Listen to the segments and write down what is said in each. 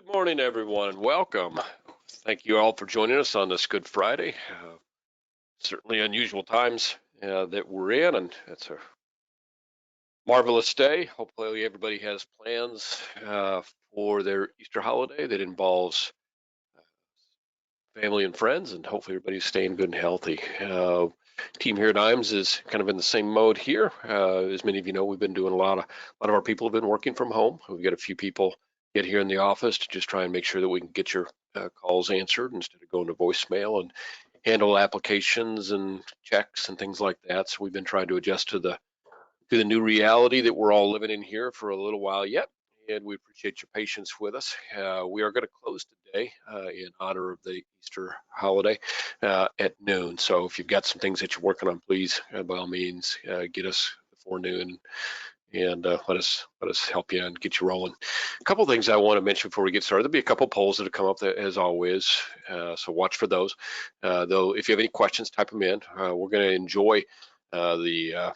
Good morning, everyone, and welcome. Thank you all for joining us on this Good Friday. Certainly unusual times that we're in, and it's a marvelous day. Hopefully, everybody has plans for their Easter holiday that involves family and friends, and hopefully everybody's staying good and healthy. Team here at IMS is kind of in the same mode here. As many of you know, we've been doing a lot of our people have been working from home. We've got a few people get here in the office to just try and make sure that we can get your calls answered instead of going to voicemail, and handle applications and checks and things like that. So we've been trying to adjust to the new reality that we're all living in here for a little while yet, and we appreciate your patience with us. We are going to close today in honor of the Easter holiday at noon. So if you've got some things that you're working on, please, by all means, get us before noon and let us help you and get you rolling. A couple of things I want to mention before we get started. There'll be a couple polls that have come up there, as always, so watch for those. Though, if you have any questions, type them in. We're going to enjoy the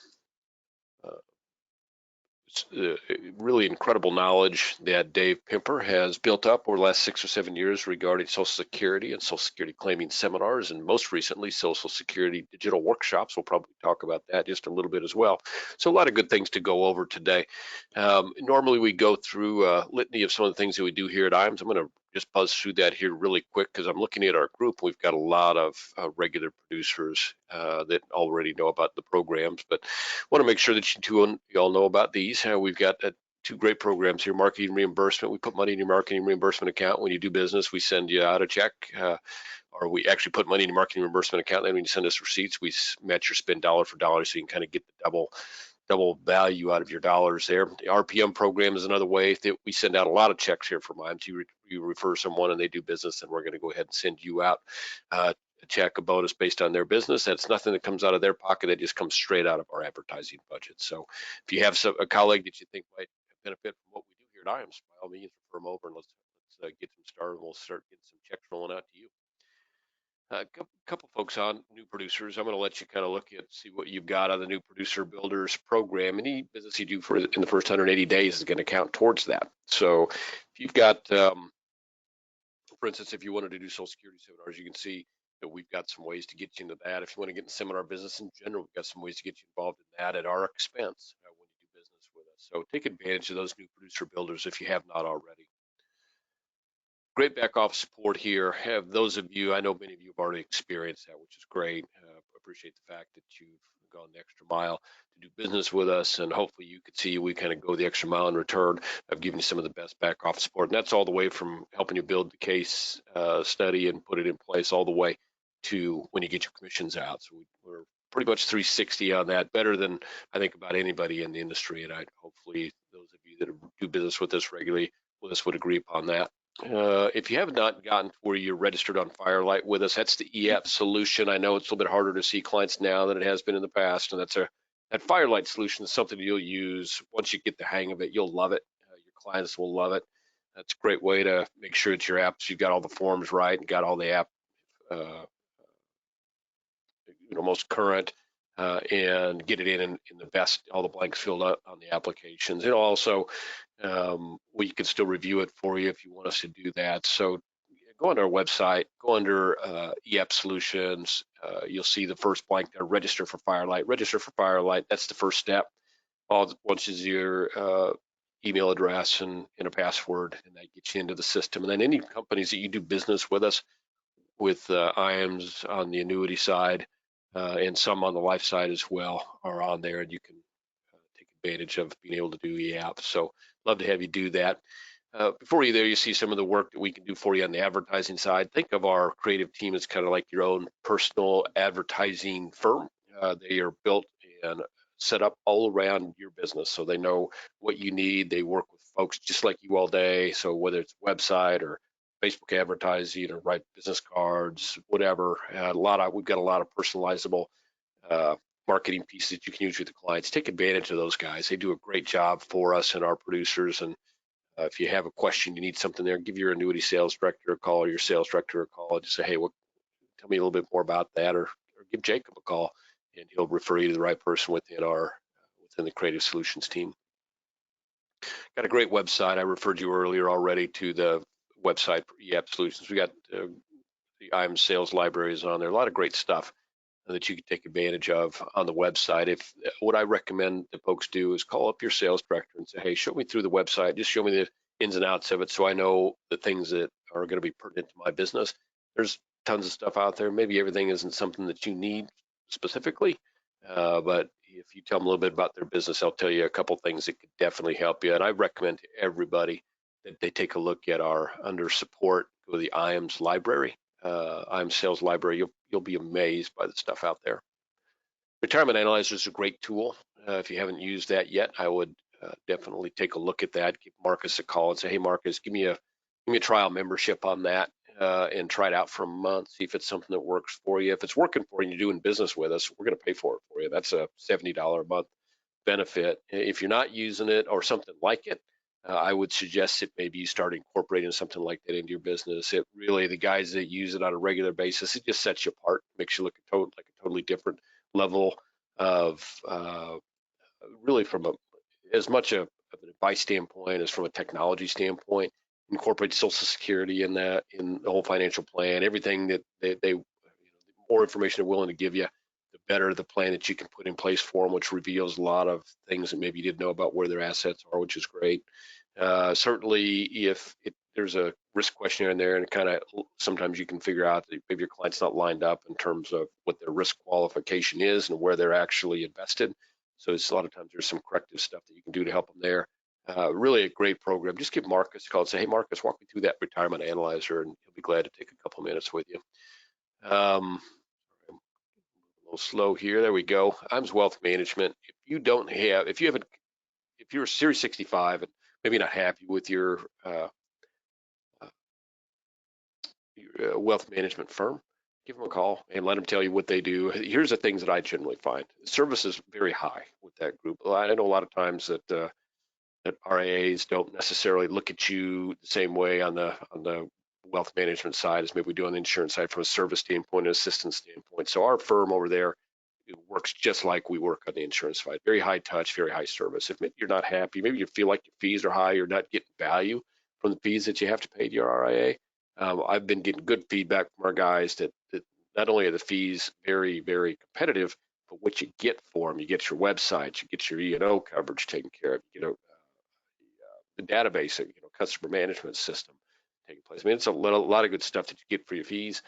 really incredible knowledge that Dave Pimper has built up over the last 6 or 7 years regarding Social Security and Social Security claiming seminars, and most recently Social Security digital workshops. We'll probably talk about that just a little bit as well. So a lot of good things to go over today. Normally we go through a litany of some of the things that we do here at IMS. I'm going to just buzz through that here really quick because I'm looking at our group. We've got a lot of regular producers that already know about the programs, but want to make sure that you all know about these. We've got two great programs here: marketing reimbursement. We put money in your marketing reimbursement account. When you do business, we send you out a check, or we actually put money in your marketing reimbursement account. Then when you send us receipts, we match your spend dollar for dollar, so you can kind of get the double value out of your dollars there. The RPM program is another way that we send out a lot of checks here from IMS. You refer someone and they do business, and we're going to go ahead and send you out a check, a bonus based on their business. That's nothing that comes out of their pocket. It just comes straight out of our advertising budget. So if you have a colleague that you think might benefit from what we do here at IMS, by all means, refer them over and let's get them started. And we'll start getting some checks rolling out to you. A couple folks on new producers. I'm going to let you kind of look at, see what you've got on the new producer builders program. Any business you do in the first 180 days is going to count towards that. So if you've got, for instance, if you wanted to do Social Security seminars, you can see that we've got some ways to get you into that. If you want to get in seminar business in general, we've got some ways to get you involved in that at our expense when you do business with us. So take advantage of those new producer builders if you have not already. Great back office support here. Have those of you, I know many of you have already experienced that, which is great. Appreciate the fact that you've gone the extra mile to do business with us, and hopefully you could see we kind of go the extra mile in return of giving you some of the best back office support. And that's all the way from helping you build the case study and put it in place, all the way to when you get your commissions out. So we're pretty much 360 on that, better than I think about anybody in the industry. And hopefully those of you that do business with us regularly would agree upon that. If you have not gotten to where you're registered on Firelight with us, that's the EAP solution. I know it's a little bit harder to see clients now than it has been in the past, and that Firelight solution is something you'll use. Once you get the hang of it, you'll love it. Your clients will love it. That's a great way to make sure that your apps, you've got all the forms right and got all the app most current, and get it in the best, all the blanks filled out on the applications. And also, we can still review it for you if you want us to do that. So go on our website, go under EAP Solutions. You'll see the first blank there, register for Firelight. Register for Firelight, that's the first step. Once is your email address and a password, and that gets you into the system. And then any companies that you do business with us, with IAMS on the annuity side, and some on the life side as well, are on there, and you can take advantage of being able to do EAP. So love to have you do that. Before you there, you see some of the work that we can do for you on the advertising side. Think of our creative team as kind of like your own personal advertising firm. They are built and set up all around your business, so they know what you need. They work with folks just like you all day. So whether it's a website or Facebook advertising or write business cards, whatever, we've got a lot of personalizable marketing pieces that you can use with the clients. Take advantage of those guys. They do a great job for us and our producers. And if you have a question, you need something there, give your annuity sales director a call, or your sales director a call, and just say, hey, tell me a little bit more about that, or give Jacob a call, and he'll refer you to the right person within the Creative Solutions team. Got a great website. I referred you earlier already to the website for eApp Solutions. We got the IAM sales libraries on there. A lot of great stuff that you can take advantage of on the website. If what I recommend that folks do is call up your sales director and say, hey, show me through the website, just show me the ins and outs of it so I know the things that are going to be pertinent to my business. There's tons of stuff out there. Maybe everything isn't something that you need specifically, but if you tell them a little bit about their business, they'll tell you a couple things that could definitely help you. And I recommend to everybody that they take a look at our under support, go to the IAMS library, IAM sales library. You'll be amazed by the stuff out there. Retirement Analyzer is a great tool. If you haven't used that yet, I would definitely take a look at that. Give Marcus a call and say, hey, Marcus, give me a trial membership on that and try it out for a month. See if it's something that works for you. If it's working for you and you're doing business with us, we're going to pay for it for you. That's a $70 a month benefit. If you're not using it or something like it, I would suggest that maybe you start incorporating something like that into your business. It really, the guys that use it on a regular basis, it just sets you apart, makes you look like a totally different level of really from as much of an advice standpoint as from a technology standpoint. Incorporate Social Security in that, in the whole financial plan, everything that they the more information they're willing to give you, the better the plan that you can put in place for them, which reveals a lot of things that maybe you didn't know about where their assets are, which is great. Certainly, if there's a risk questionnaire in there, and kind of sometimes you can figure out that maybe your client's not lined up in terms of what their risk qualification is and where they're actually invested. So it's a lot of times there's some corrective stuff that you can do to help them there. Really a great program. Just give Marcus a call and say, hey, Marcus, walk me through that retirement analyzer, and he'll be glad to take a couple minutes with you. A little slow here. There we go. IAMS Wealth Management. If you're Series 65 and maybe not happy with your wealth management firm, give them a call and let them tell you what they do. Here's the things that I generally find. The service is very high with that group. I know a lot of times that RIAs don't necessarily look at you the same way on the wealth management side as maybe we do on the insurance side from a service standpoint and assistance standpoint. So our firm over there, it works just like we work on the insurance side. Very high touch, very high service. If you're not happy, maybe you feel like your fees are high, you're not getting value from the fees that you have to pay to your RIA. I've been getting good feedback from our guys that not only are the fees very, very competitive, but what you get for them, you get your website, you get your E&O coverage taken care of, the database, customer management system taking place. I mean, it's a lot of good stuff that you get for your fees.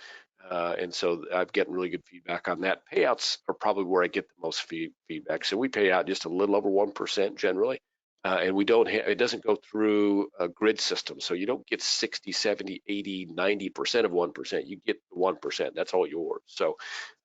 And so I've gotten really good feedback on that. Payouts are probably where I get the most feedback. So we pay out just a little over 1% generally. And it doesn't go through a grid system. So you don't get 60, 70, 80, 90% of 1%. You get the 1%. That's all yours. So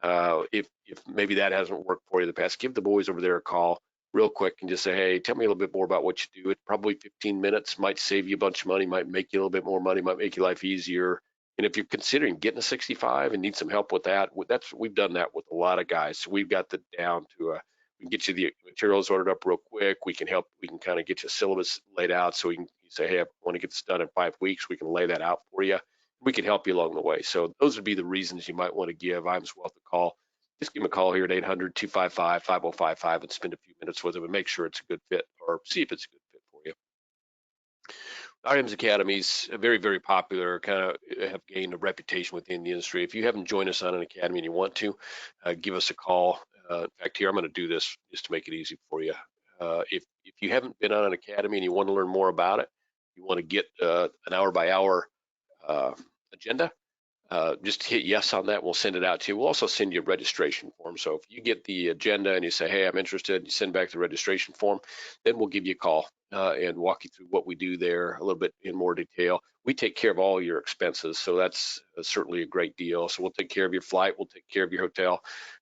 if maybe that hasn't worked for you in the past, give the boys over there a call real quick and just say, hey, tell me a little bit more about what you do. It probably 15 minutes might save you a bunch of money, might make you a little bit more money, might make your life easier. And if you're considering getting a 65 and need some help with that, we've done that with a lot of guys. So we've got the down to we can get you the materials ordered up real quick. We can help. We can kind of get you a syllabus laid out. So you say, hey, I want to get this done in 5 weeks. We can lay that out for you. We can help you along the way. So those would be the reasons you might want to give IAMS Wealth a call. Just give them a call here at 800-255-5055 and spend a few minutes with them and make sure it's a good fit, or see if it's a good fit for you. IAMS Academies are very, very popular, kind of have gained a reputation within the industry. If you haven't joined us on an academy and you want to, give us a call. In fact, here, I'm going to do this just to make it easy for you. If you haven't been on an academy and you want to learn more about it, you want to get an hour by hour agenda, just hit yes on that. We'll send it out to you. We'll also send you a registration form. So if you get the agenda and you say, hey, I'm interested, you send back the registration form, then we'll give you a call and walk you through what we do there a little bit in more detail. We take care of all your expenses, so that's certainly a great deal. So we'll take care of your flight, we'll take care of your hotel.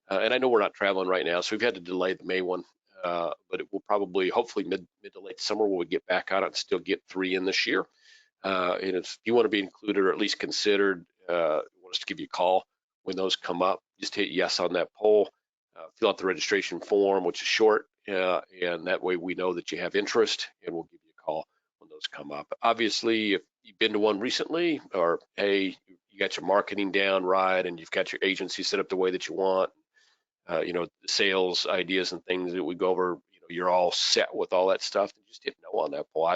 And I know we're not traveling right now, so we've had to delay the May one, but it will probably, hopefully mid to late summer, we'll get back on it and still get 3 in this year. And if you want to be included or at least considered, want us to give you a call when those come up, just hit yes on that poll, fill out the registration form, which is short, and that way we know that you have interest, and we'll give you a call when those come up. Obviously, if you've been to one recently, or hey, you got your marketing down right, and you've got your agency set up the way that you want, the sales ideas and things that we go over, you're all set with all that stuff, then just hit no on that poll.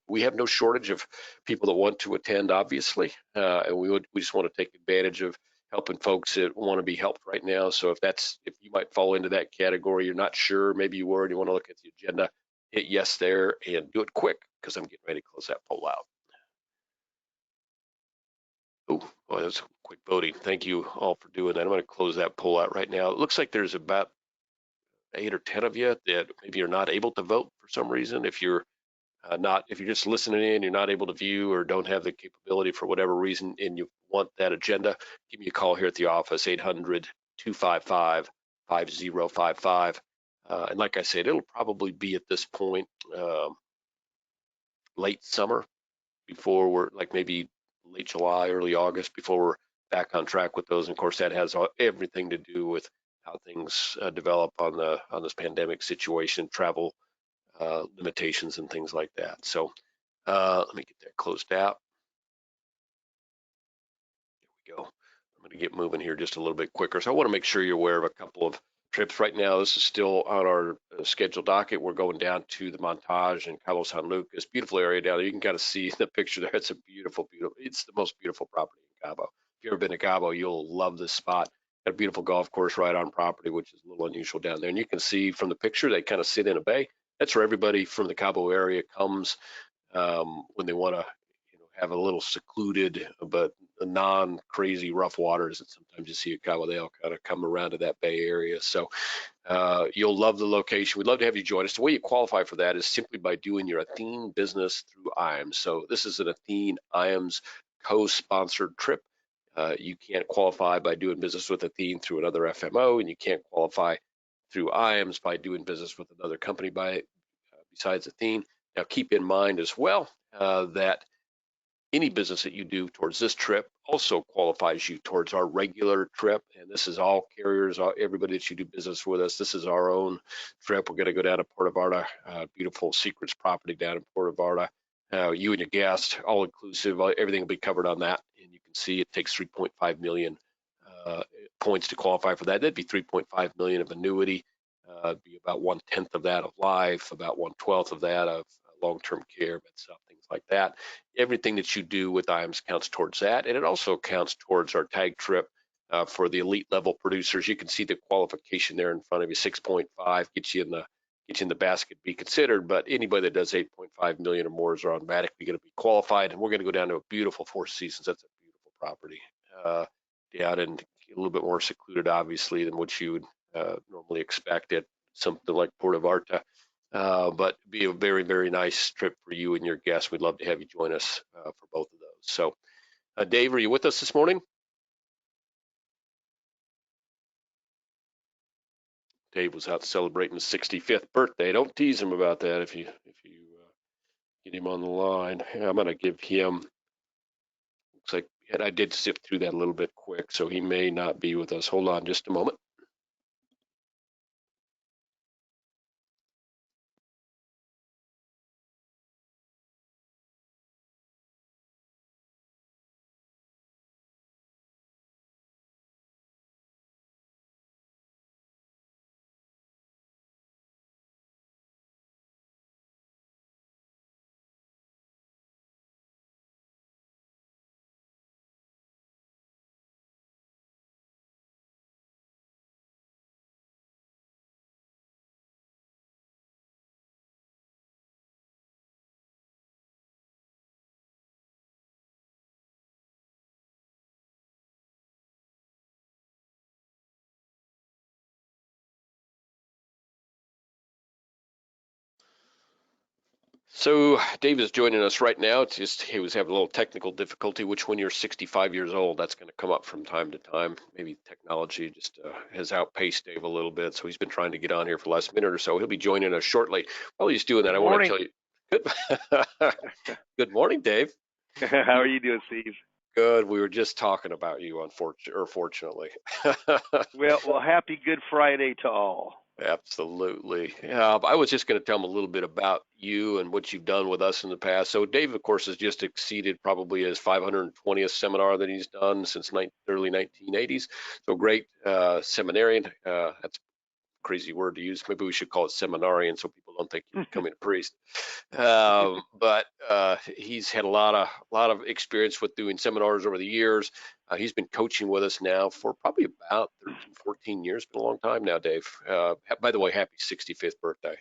we have no shortage of people that want to attend, obviously, and we just want to take advantage of helping folks that want to be helped right now. So if you might fall into that category, you're not sure, maybe you were, and you want to look at the agenda, hit yes there and do it quick because I'm getting ready to close that poll out. Oh, well, that's quick voting. Thank you all for doing that. I'm going to close that poll out right now. It looks like there's about 8 or 10 of you that maybe you're not able to vote for some reason. If you're just listening in, you're not able to view or don't have the capability for whatever reason, and you want that agenda, give me a call here at the office, 800-255-5055. And like I said, it'll probably be at this point late summer before we're like maybe late July, early August before we're back on track with those. And of course, that has everything to do with how things develop on this pandemic situation, travel limitations and things like that. So let me get that closed out. There we go. I'm going to get moving here just a little bit quicker. So I want to make sure you're aware of a couple of trips right now. This is still on our scheduled docket. We're going down to the Montage in Cabo San Lucas. Beautiful area down there. You can kind of see the picture there. It's a beautiful, it's the most beautiful property in Cabo. If you've ever been to Cabo, you'll love this spot. Got a beautiful golf course right on property, which is a little unusual down there. And you can see from the picture, they kind of sit in a bay. That's where everybody from the Cabo area comes when they want to have a little secluded but non-crazy rough waters that sometimes you see at Cabo. They all kind of come around to that Bay Area. So you'll love the location. We'd love to have you join us. The way you qualify for that is simply by doing your Athene business through IAMS. So this is an Athene IAMS co-sponsored trip. You can't qualify by doing business with Athene through another FMO, and you can't qualify through IAMS by doing business with another company besides Athene. Now, keep in mind as well that any business that you do towards this trip also qualifies you towards our regular trip. And this is all carriers, everybody that you do business with us. This is our own trip. We're going to go down to Puerto Vallarta, beautiful secrets property down in Puerto Vallarta. You and your guest, all inclusive, everything will be covered on that. And you can see it takes 3.5 million points to qualify for that. That'd be 3.5 million of annuity. Be about 1/10 of that of life, about 1/12 of that of long-term care, but things like that. Everything that you do with IAMS counts towards that, and it also counts towards our tag trip for the elite level producers. You can see the qualification there in front of you. 6.5 gets you in the basket to be considered, but anybody that does 8.5 million or more is automatically going to be qualified. And we're going to go down to a beautiful Four Seasons. That's a beautiful property down and a little bit more secluded, obviously, than what you would normally expect at something like Puerto Vallarta. But be a very, very nice trip for you and your guests. We'd love to have you join us for both of those. So, Dave, are you with us this morning? Dave was out celebrating his 65th birthday. Don't tease him about that if you get him on the line. I'm going to give him. Looks like, and I did sift through that a little bit quick, so he may not be with us. Hold on just a moment. So Dave is joining us right now. It's just he was having a little technical difficulty, which when you're 65 years old, that's going to come up from time to time. Maybe technology just has outpaced Dave a little bit. So he's been trying to get on here for the last minute or so. He'll be joining us shortly. While he's doing that, I want to tell you. Good, good morning, Dave. How are you doing, Steve? Good. We were just talking about you, fortunately. Well, happy Good Friday to all. Absolutely. I was just going to tell them a little bit about you and what you've done with us in the past. So Dave, of course, has just exceeded probably his 520th seminar that he's done since early 1980s. So great seminarian. That's crazy word to use. Maybe we should call it seminarian so people don't think you're becoming a priest. But he's had a lot of experience with doing seminars over the years. He's been coaching with us now for probably about 13, 14 years. Been a long time now, Dave. By the way, happy 65th birthday.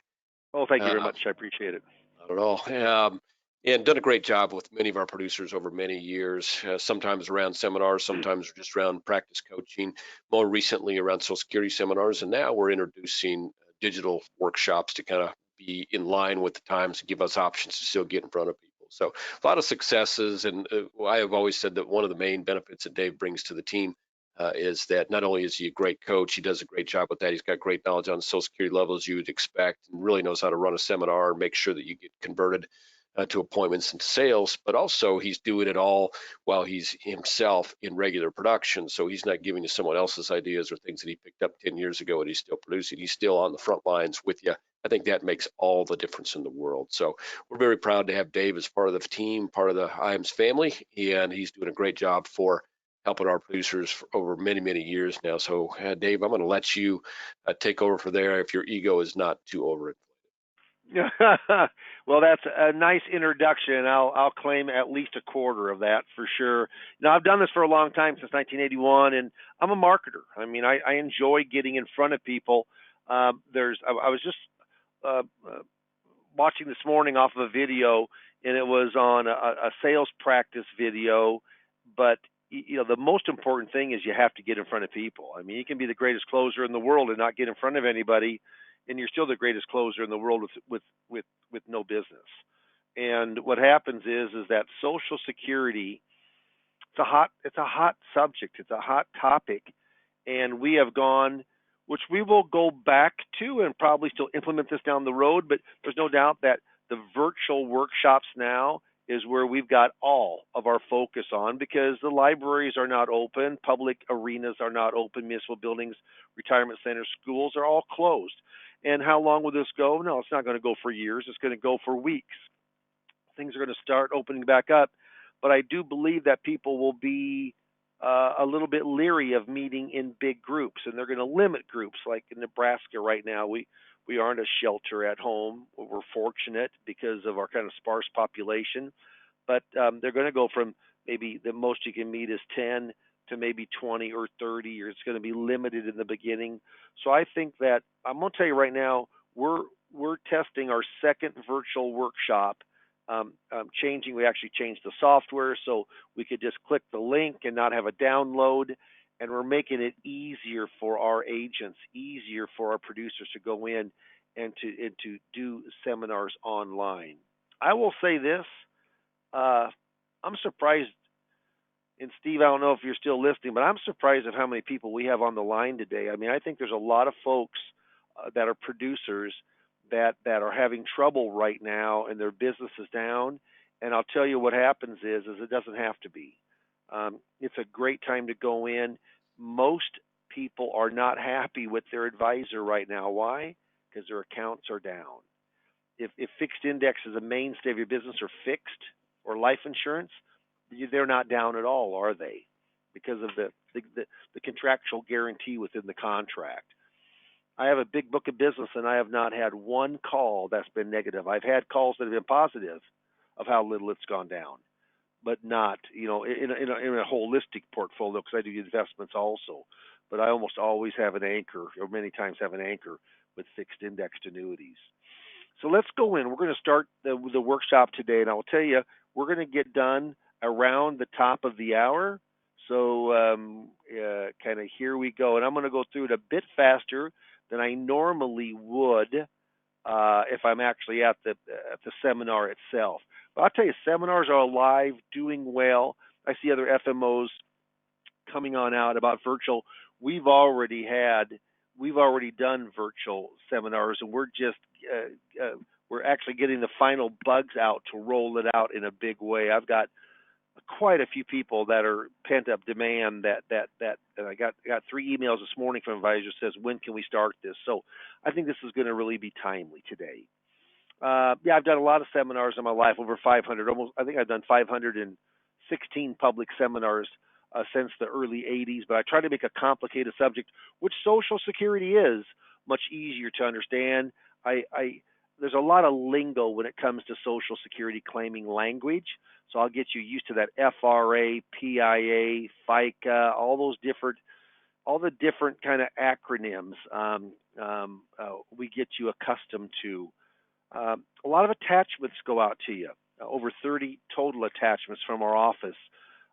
Oh, thank you very Uh, much. I appreciate it. Not at all. And done a great job with many of our producers over many years, sometimes around seminars, sometimes just around practice coaching, more recently around Social Security seminars. And now we're introducing digital workshops to kind of be in line with the times and give us options to still get in front of people. So a lot of successes. And I have always said that one of the main benefits that Dave brings to the team is that not only is he a great coach, he does a great job with that. He's got great knowledge on the Social Security levels you would expect, and really knows how to run a seminar and make sure that you get converted to appointments and sales. But also, he's doing it all while he's himself in regular production. So he's not giving you someone else's ideas or things that he picked up 10 years ago and he's still producing. He's still on the front lines with you. I think that makes all the difference in the world. So we're very proud to have Dave as part of the team, part of the IAMS family, and he's doing a great job for helping our producers for over many, many years now. So, Dave, I'm going to let you take over for there if your ego is not too over it. Well, that's a nice introduction. I'll claim at least a quarter of that for sure. Now, I've done this for a long time, since 1981, and I'm a marketer. I mean, I enjoy getting in front of people. I was just watching this morning off of a video, and it was on a sales practice video. But the most important thing is you have to get in front of people. I mean, you can be the greatest closer in the world and not get in front of anybody, and you're still the greatest closer in the world with no business. And what happens is that Social Security, it's a hot subject, it's a hot topic, and we have gone, which we will go back to and probably still implement this down the road, but there's no doubt that the virtual workshops now is where we've got all of our focus on, because the libraries are not open, public arenas are not open, municipal buildings, retirement centers, schools are all closed. And how long will this go? No, it's not going to go for years. It's going to go for weeks. Things are going to start opening back up. But I do believe that people will be a little bit leery of meeting in big groups, and they're going to limit groups. Like in Nebraska right now, we aren't a shelter at home. We're fortunate because of our kind of sparse population. But they're going to go from maybe the most you can meet is 10 to maybe 20 or 30, or it's going to be limited in the beginning. So I think that I'm going to tell you right now, we're testing our second virtual workshop. We actually changed the software so we could just click the link and not have a download. And we're making it easier for our agents, easier for our producers to go in and to do seminars online. I will say this, I'm surprised, and Steve, I don't know if you're still listening, but I'm surprised at how many people we have on the line today. I mean, I think there's a lot of folks that are producers that are having trouble right now, and their business is down. And I'll tell you what happens is it doesn't have to be. It's a great time to go in. Most people are not happy with their advisor right now. Why? Because their accounts are down. If fixed index is a mainstay of your business, or fixed, or life insurance, they're not down at all, are they? Because of the contractual guarantee within the contract. I have a big book of business, and I have not had one call that's been negative. I've had calls that have been positive of how little it's gone down, but not, in a holistic portfolio, because I do investments also. But I almost always have an anchor, or many times have an anchor with fixed indexed annuities. So let's go in. We're going to start the workshop today, and I will tell you, we're going to get done around the top of the hour. So kind of here we go. And I'm going to go through it a bit faster than I normally would if I'm actually at the seminar itself. But I'll tell you, seminars are alive, doing well. I see other FMOs coming on out about virtual. We've already done virtual seminars, and we're actually getting the final bugs out to roll it out in a big way. I've got quite a few people that are pent up demand that I got 3 emails this morning from advisors says, when can we start this? So I think this is going to really be timely today. I've done a lot of seminars in my life, over 500. I think I've done 516 public seminars since the early 80s, but I try to make a complicated subject, which Social Security is, much easier to understand. I there's a lot of lingo when it comes to Social Security claiming language, so I'll get you used to that FRA, PIA, FICA, all the different kind of acronyms we get you accustomed to. A lot of attachments go out to you, over 30 total attachments from our office.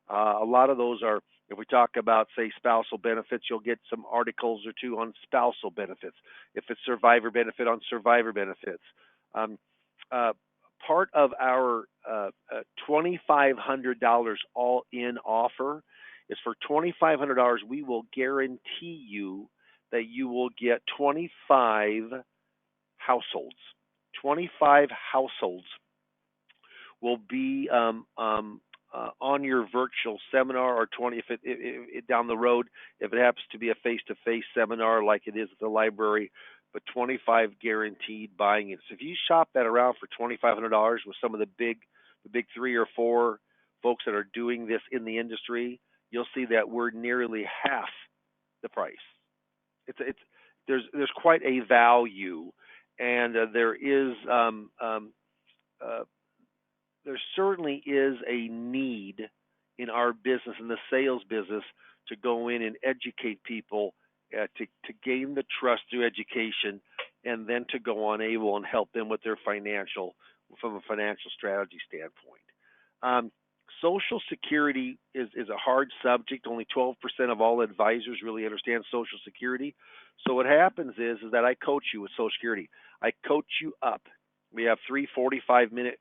A lot of those are, if we talk about, say, spousal benefits, you'll get some articles or two on spousal benefits. If it's survivor benefit, on survivor benefits. Um, Part of our $2,500 all-in offer is for $2,500, we will guarantee you that you will get 25 households. 25 households will be on your virtual seminar, or 20 if it down the road, if it happens to be a face-to-face seminar like it is at the library, but 25 guaranteed buying it. So if you shop that around for $2,500 with some of the big 3 or 4 folks that are doing this in the industry, you'll see that we're nearly half the price. There's quite a value, and there certainly is a need in our business, in the sales business, to go in and educate people, to gain the trust through education, and then to go on able and help them with their from a financial strategy standpoint. Social Security is a hard subject. Only 12% of all advisors really understand Social Security. So what happens is that I coach you with Social Security. I coach you up. We have 3 45-minute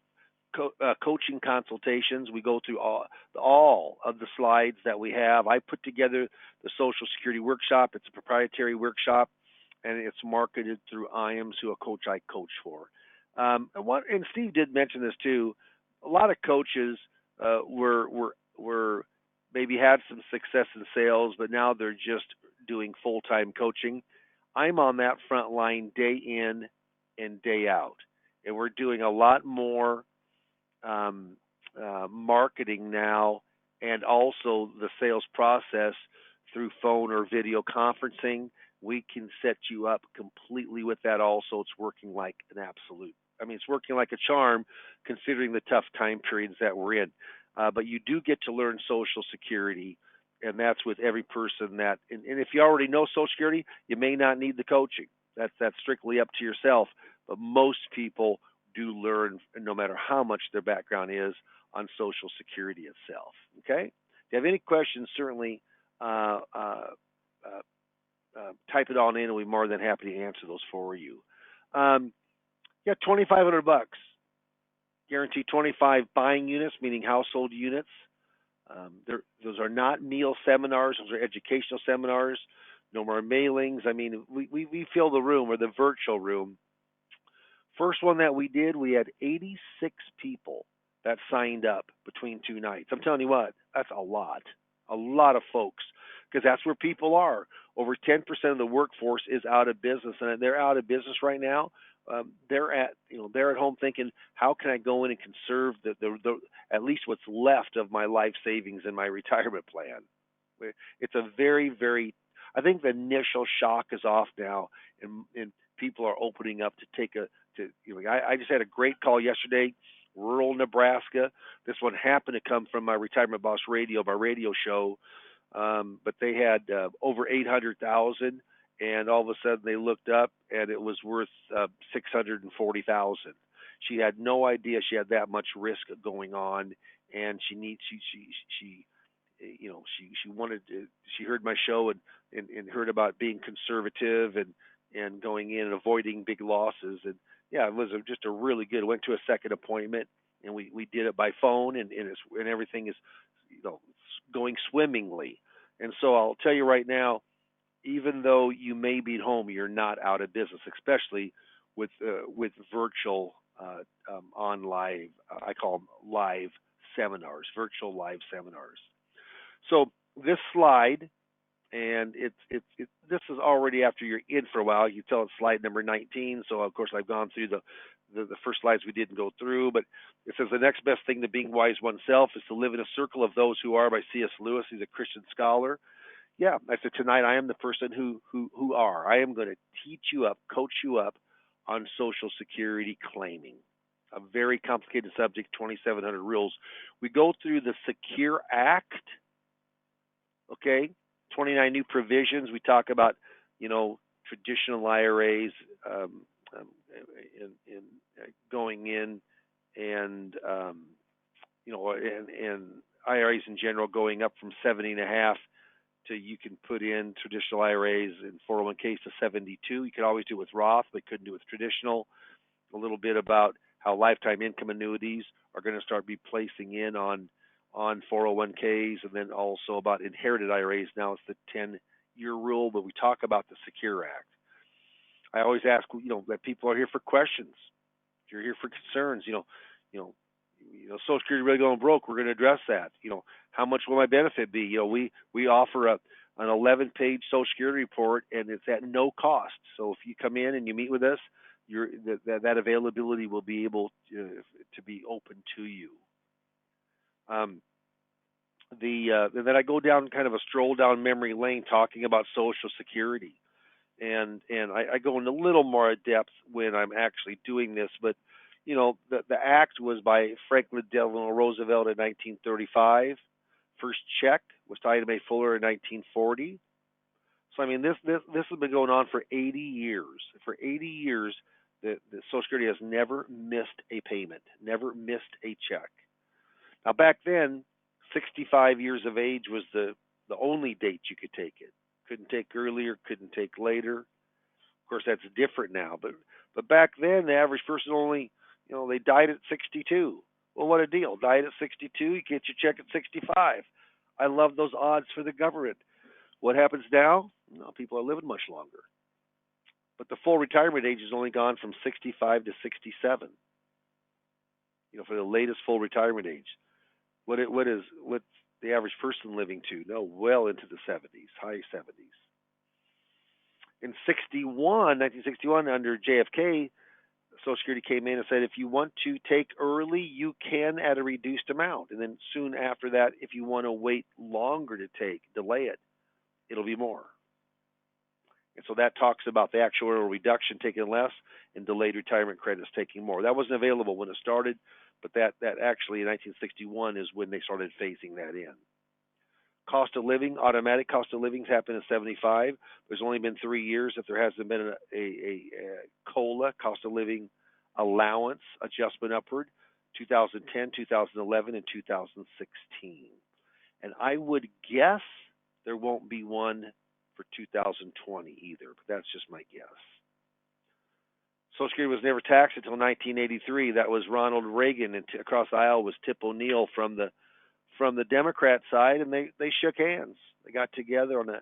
coaching consultations. We go through all of the slides that we have. I put together the Social Security workshop. It's a proprietary workshop, and it's marketed through IAMS, who a coach I coach for. And Steve did mention this too. A lot of coaches were maybe had some success in sales, but now they're just doing full-time coaching. I'm on that front line day in and day out, and we're doing a lot more marketing now, and also the sales process through phone or video conferencing. We can set you up completely with that also. It's working like an absolute. It's working like a charm considering the tough time periods that we're in. But you do get to learn Social Security, and that's with every person that, and if you already know Social Security, you may not need the coaching. That's strictly up to yourself. But most people do learn, no matter how much their background is, on Social Security itself. Okay? If you have any questions, certainly type it on in, and we're more than happy to answer those for you. $2,500. Guarantee 25 buying units, meaning household units. Those are not meal seminars; those are educational seminars. No more mailings. We fill the room, or the virtual room. First one that we did, we had 86 people that signed up between 2 nights. I'm telling you what, that's a lot of folks, because that's where people are. Over 10% of the workforce is out of business, and they're out of business right now. They're at home thinking, how can I go in and conserve the at least what's left of my life savings in my retirement plan? It's a very, very, I think the initial shock is off now, and people are opening up to take I just had a great call yesterday, rural Nebraska. This one happened to come from my Retirement Boss Radio, my radio show, but they had over 800,000, and all of a sudden they looked up and it was worth 640,000. She had no idea she had that much risk going on, and she wanted to. She heard my show and heard about being conservative and going in and avoiding big losses. And yeah, it was just a really good. Went to a second appointment, and we did it by phone, and everything is going swimmingly. And so I'll tell you right now, even though you may be at home, you're not out of business, especially with virtual on live. I call them live seminars, virtual live seminars. So this slide, and this is already after you're in for a while. You tell it's slide number 19. So of course I've gone through the first slides we didn't go through, but it says the next best thing to being wise oneself is to live in a circle of those who are, by C.S. Lewis. He's a Christian scholar. Yeah, I said tonight I am the person who are. I am going to teach you up, coach you up on Social Security claiming. A very complicated subject, 2,700 rules. We go through the Secure Act, okay? 29 new provisions. We talk about, traditional IRAs um, in going in, and and IRAs in general going up from 70 and a half to, you can put in traditional IRAs and 401ks to 72. You could always do it with Roth, but couldn't do it with traditional. A little bit about how lifetime income annuities are going to start be placing in on 401ks, and then also about inherited IRAs. Now it's the 10-year rule, but we talk about the Secure Act. I always ask, that people are here for questions. If you're here for concerns, Social Security really going broke. We're going to address that. How much will my benefit be? We offer an 11-page Social Security report, and it's at no cost. So if you come in and you meet with us, that availability will be able to be open to you. And then I go down kind of a stroll down memory lane talking about Social Security, and I go into a little more depth when I'm actually doing this, but the act was by Franklin Delano Roosevelt in 1935. First check was to Ida Mae Fuller in 1940. So I mean, this has been going on for 80 years. For 80 years, the Social Security has never missed a payment, never missed a check. Now back then, 65 years of age was the only date you could take it. Couldn't take earlier, couldn't take later. Of course, that's different now. But back then, the average person only, they died at 62. Well, what a deal. Died at 62, you get your check at 65. I love those odds for the government. What happens now? People are living much longer. But the full retirement age has only gone from 65 to 67. For the latest full retirement age. What's the average person living to? No, well into the 70s, high 70s. In 1961, under JFK, Social Security came in and said, if you want to take early, you can at a reduced amount. And then soon after that, if you want to wait longer to delay it, it'll be more. And so that talks about the actuarial reduction taking less and delayed retirement credits taking more. That wasn't available when it started, but that actually in 1961 is when they started phasing that in. Cost of living, automatic cost of living happened in 75. There's only been 3 years that there hasn't been a COLA, cost of living allowance adjustment upward, 2010, 2011, and 2016. And I would guess there won't be one for 2020 either, but that's just my guess. Social Security was never taxed until 1983. That was Ronald Reagan, and across the aisle was Tip O'Neill from the Democrat side, and they shook hands. They got together on a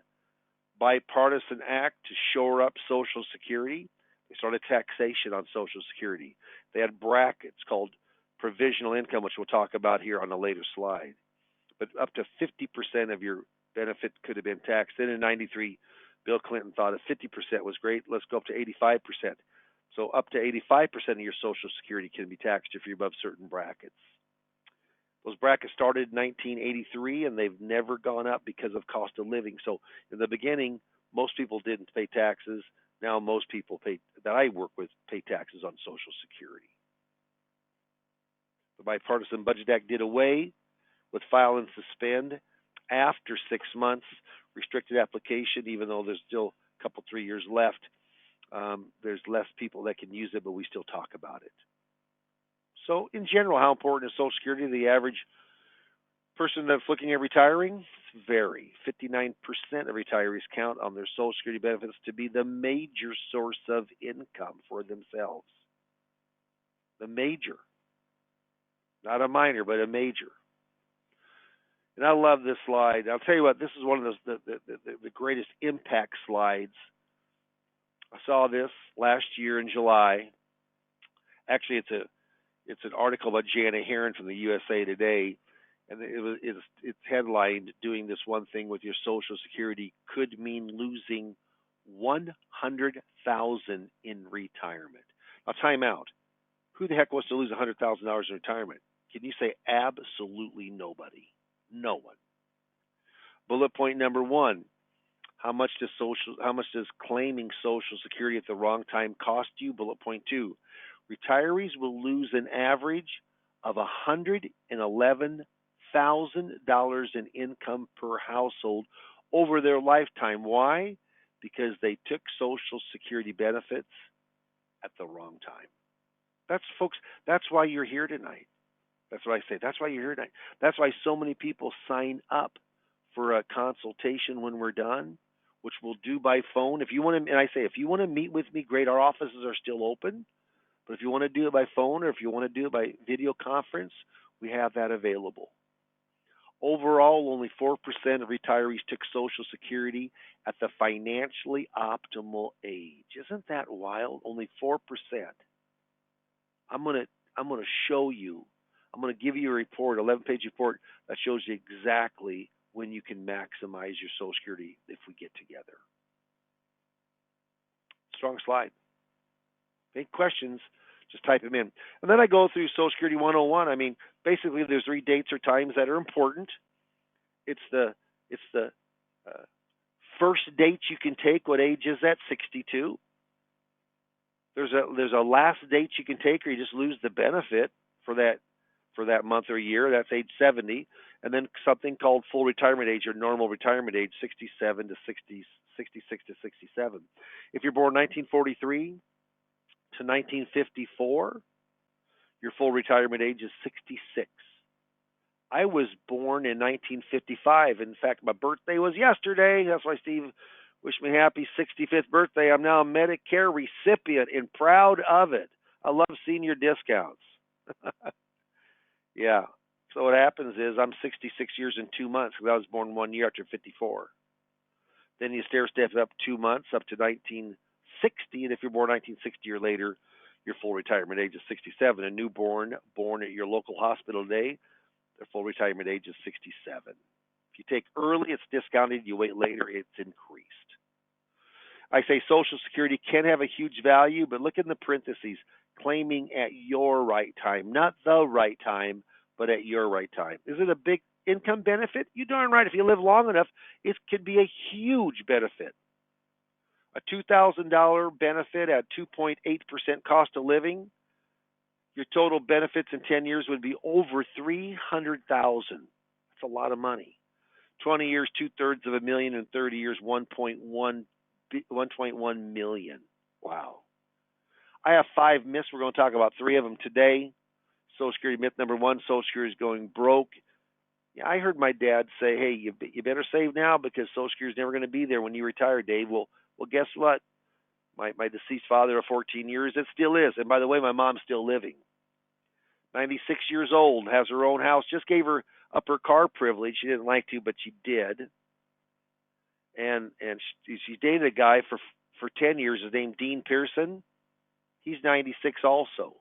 bipartisan act to shore up Social Security. They started taxation on Social Security. They had brackets called provisional income, which we'll talk about here on a later slide. But up to 50% of your benefit could have been taxed. Then in 93, Bill Clinton thought if 50% was great, let's go up to 85%. So up to 85% of your Social Security can be taxed if you're above certain brackets. Those brackets started in 1983, and they've never gone up because of cost of living. So in the beginning, most people didn't pay taxes. Now most people that I work with pay taxes on Social Security. The Bipartisan Budget Act did away with file and suspend after 6 months, restricted application, even though there's still a couple, 3 years left. There's less people that can use it, but we still talk about it. So in general, how important is Social Security to the average person that's looking at retiring? It's very. 59% of retirees count on their Social Security benefits to be the major source of income for themselves. The major. Not a minor, but a major. And I love this slide. I'll tell you what, this is one of the greatest impact slides. I saw this last year in July. Actually, it's an article by Jana Heron from the USA Today, and it's headlined, "Doing this one thing with your Social Security could mean losing $100,000 in retirement." Now, time out. Who the heck wants to lose $100,000 in retirement? Can you say absolutely nobody? No one. Bullet point number 1, How much does claiming Social Security at the wrong time cost you? Bullet point 2. Retirees will lose an average of $111,000 in income per household over their lifetime. Why? Because they took Social Security benefits at the wrong time. That's why you're here tonight. That's what I say. That's why you're here tonight. That's why so many people sign up for a consultation when we're done, which we'll do by phone. If you want to, and I say, if you want to meet with me, great. Our offices are still open. But if you want to do it by phone or if you want to do it by video conference, we have that available. Overall, only 4% of retirees took Social Security at the financially optimal age. Isn't that wild? Only 4%. I'm gonna show you. I'm gonna give you a report, 11-page report that shows you exactly when you can maximize your Social Security if we get together. Strong slide. Any questions? Just type them in. And then I go through Social Security 101. I mean, basically, there's 3 dates or times that are important. It's the first date you can take. What age is that? 62. There's a last date you can take, or you just lose the benefit for that month or year. That's age 70, and then something called full retirement age or normal retirement age, 67 to 60, 66 to 67. If you're born 1943 to 1954, your full retirement age is 66. I was born in 1955. In fact, my birthday was yesterday. That's why Steve wished me happy 65th birthday. I'm now a Medicare recipient and proud of it. I love senior discounts. Yeah. So what happens is I'm 66 years and 2 months because I was born 1 year after 54. Then you stair step up 2 months up to 1960, and if you're born 1960 or later, your full retirement age is 67. A newborn born at your local hospital today, their full retirement age is 67. If you take early, it's discounted. You wait later, it's increased. I say Social Security can have a huge value, but look in the parentheses, claiming at your right time, not the right time, but at your right time. Is it a big income benefit? You darn right. If you live long enough, it could be a huge benefit. A $2,000 benefit at 2.8% cost of living, your total benefits in 10 years would be over $300,000. That's a lot of money. 20 years, 2/3 of a million, and 30 years, 1.1 million. Wow. I have 5 myths. We're going to talk about 3 of them today. Social Security myth number 1, Social Security is going broke. Yeah, I heard my dad say, hey, you better save now because Social Security is never going to be there when you retire, Dave. Well, guess what? My deceased father of 14 years, it still is. And by the way, my mom's still living. 96 years old, has her own house, just gave her up her car privilege. She didn't like to, but she did. And she dated a guy for 10 years. His name Dean Pearson. He's 96 also.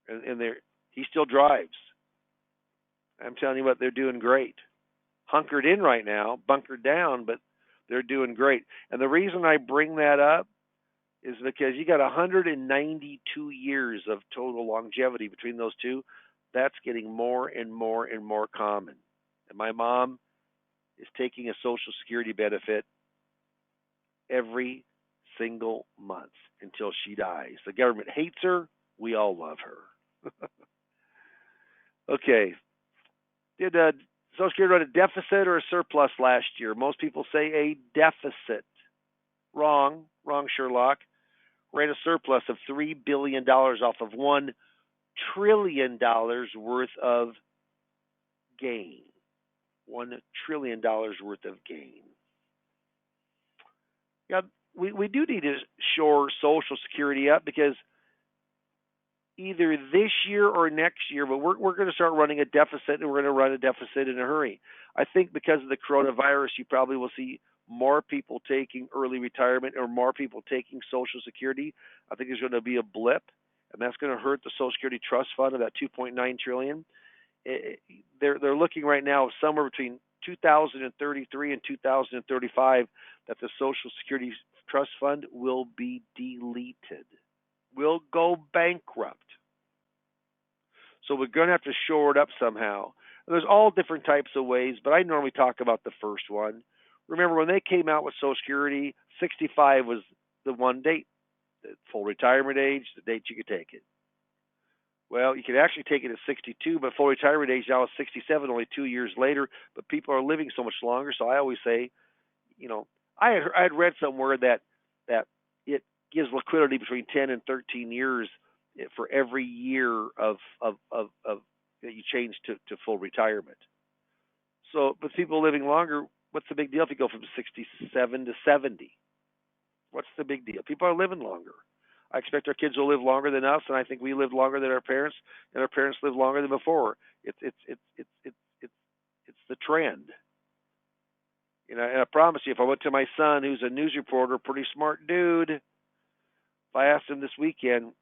And he still drives. I'm telling you what, they're doing great. Hunkered in right now, bunkered down, but they're doing great. And the reason I bring that up is because you got 192 years of total longevity between those two. That's getting more and more and more common. And my mom is taking a Social Security benefit every single month until she dies. The government hates her. We all love her. Okay. Did Social Security run a deficit or a surplus last year? Most people say a deficit. Wrong, Sherlock. Ran a surplus of $3 billion off of $1 trillion worth of gain. $1 trillion worth of gain. Yeah, we do need to shore Social Security up because either this year or next year, but we're going to start running a deficit, and we're going to run a deficit in a hurry. I think because of the coronavirus, you probably will see more people taking early retirement or more people taking Social Security. I think there's going to be a blip, and that's going to hurt the Social Security Trust Fund of that $2.9 trillion. They're looking right now of somewhere between 2033 and 2035 that the Social Security Trust Fund will be deleted, will go bankrupt. So we're going to have to shore it up somehow. And there's all different types of ways, but I normally talk about the first one. Remember, when they came out with Social Security, 65 was the one date, the full retirement age, the date you could take it. Well, you could actually take it at 62, but full retirement age now is 67, only 2 years later. But people are living so much longer, so I always say, I had read somewhere that it gives liquidity between 10 and 13 years for every year of that you change to full retirement. So, with people living longer, what's the big deal if you go from 67 to 70? What's the big deal? People are living longer. I expect our kids will live longer than us, and I think we lived longer than our parents, and our parents lived longer than before. It's the trend. And I promise you, if I went to my son, who's a news reporter, pretty smart dude, if I asked him this weekend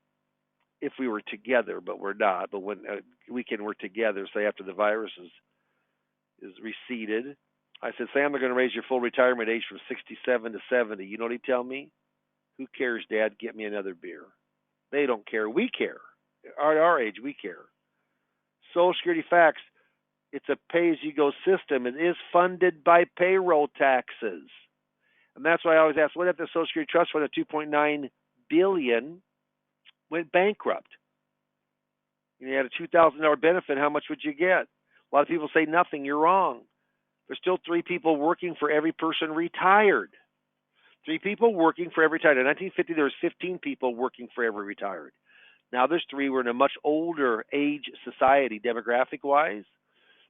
if we were together, but we're not, but when weekend we're together, say after the virus is receded, I said, Sam, they're going to raise your full retirement age from 67 to 70. You know what he'd tell me? Who cares, Dad? Get me another beer. They don't care. We care. At our age, we care. Social Security facts. It's a pay-as-you-go system. It is funded by payroll taxes. And that's why I always ask, what if the Social Security Trust Fund of $2.9 billion went bankrupt? You had a $2,000 benefit, how much would you get? A lot of people say nothing. You're wrong. There's still 3 people working for every person retired. 3 people working for every retired. In 1950, there was 15 people working for every retired. Now there's 3. We're in a much older age society, demographic-wise,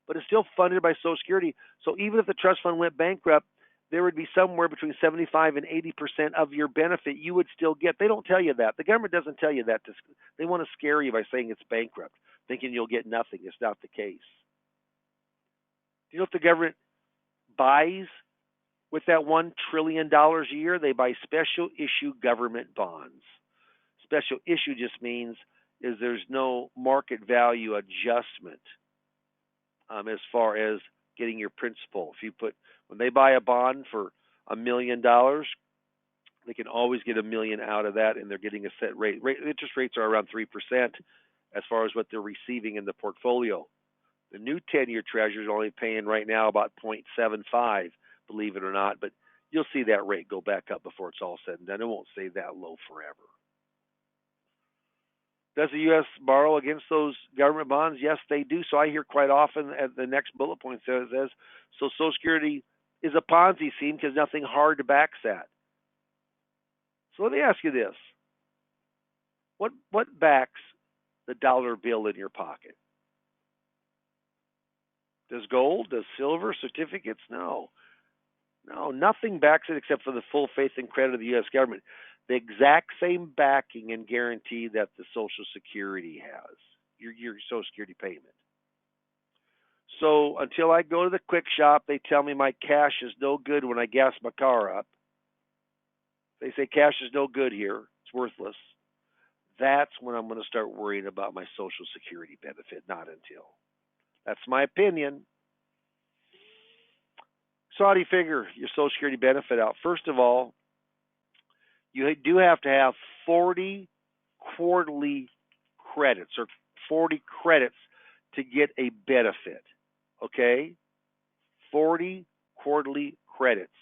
but it's still funded by Social Security. So even if the trust fund went bankrupt, there would be somewhere between 75 and 80% of your benefit you would still get. They don't tell you that. The government doesn't tell you that. They want to scare you by saying it's bankrupt, thinking you'll get nothing. It's not the case. Do you know what the government buys with that $1 trillion a year? They buy special issue government bonds. Special issue just means is there's no market value adjustment as far as getting your principal. When they buy a bond for $1 million, they can always get $1 million out of that, and they're getting a set rate. Interest rates are around 3% as far as what they're receiving in the portfolio. The new 10-year Treasury is only paying right now about 0.75, believe it or not, but you'll see that rate go back up before it's all said and done. It won't stay that low forever. Does the U.S. borrow against those government bonds? Yes, they do. So I hear quite often at the next bullet point says, so Social Security is a Ponzi scheme because nothing hard backs that. So let me ask you this. What backs the dollar bill in your pocket? Does gold? Does silver? Certificates? No, nothing backs it except for the full faith and credit of the U.S. government. The exact same backing and guarantee that the Social Security has, your Social Security payment. So until I go to the quick shop, they tell me my cash is no good when I gas my car up. They say cash is no good here. It's worthless. That's when I'm going to start worrying about my Social Security benefit, not until. That's my opinion. So how do you figure your Social Security benefit out? First of all, you do have to have 40 quarterly credits or 40 credits to get a benefit. Okay? 40 quarterly credits.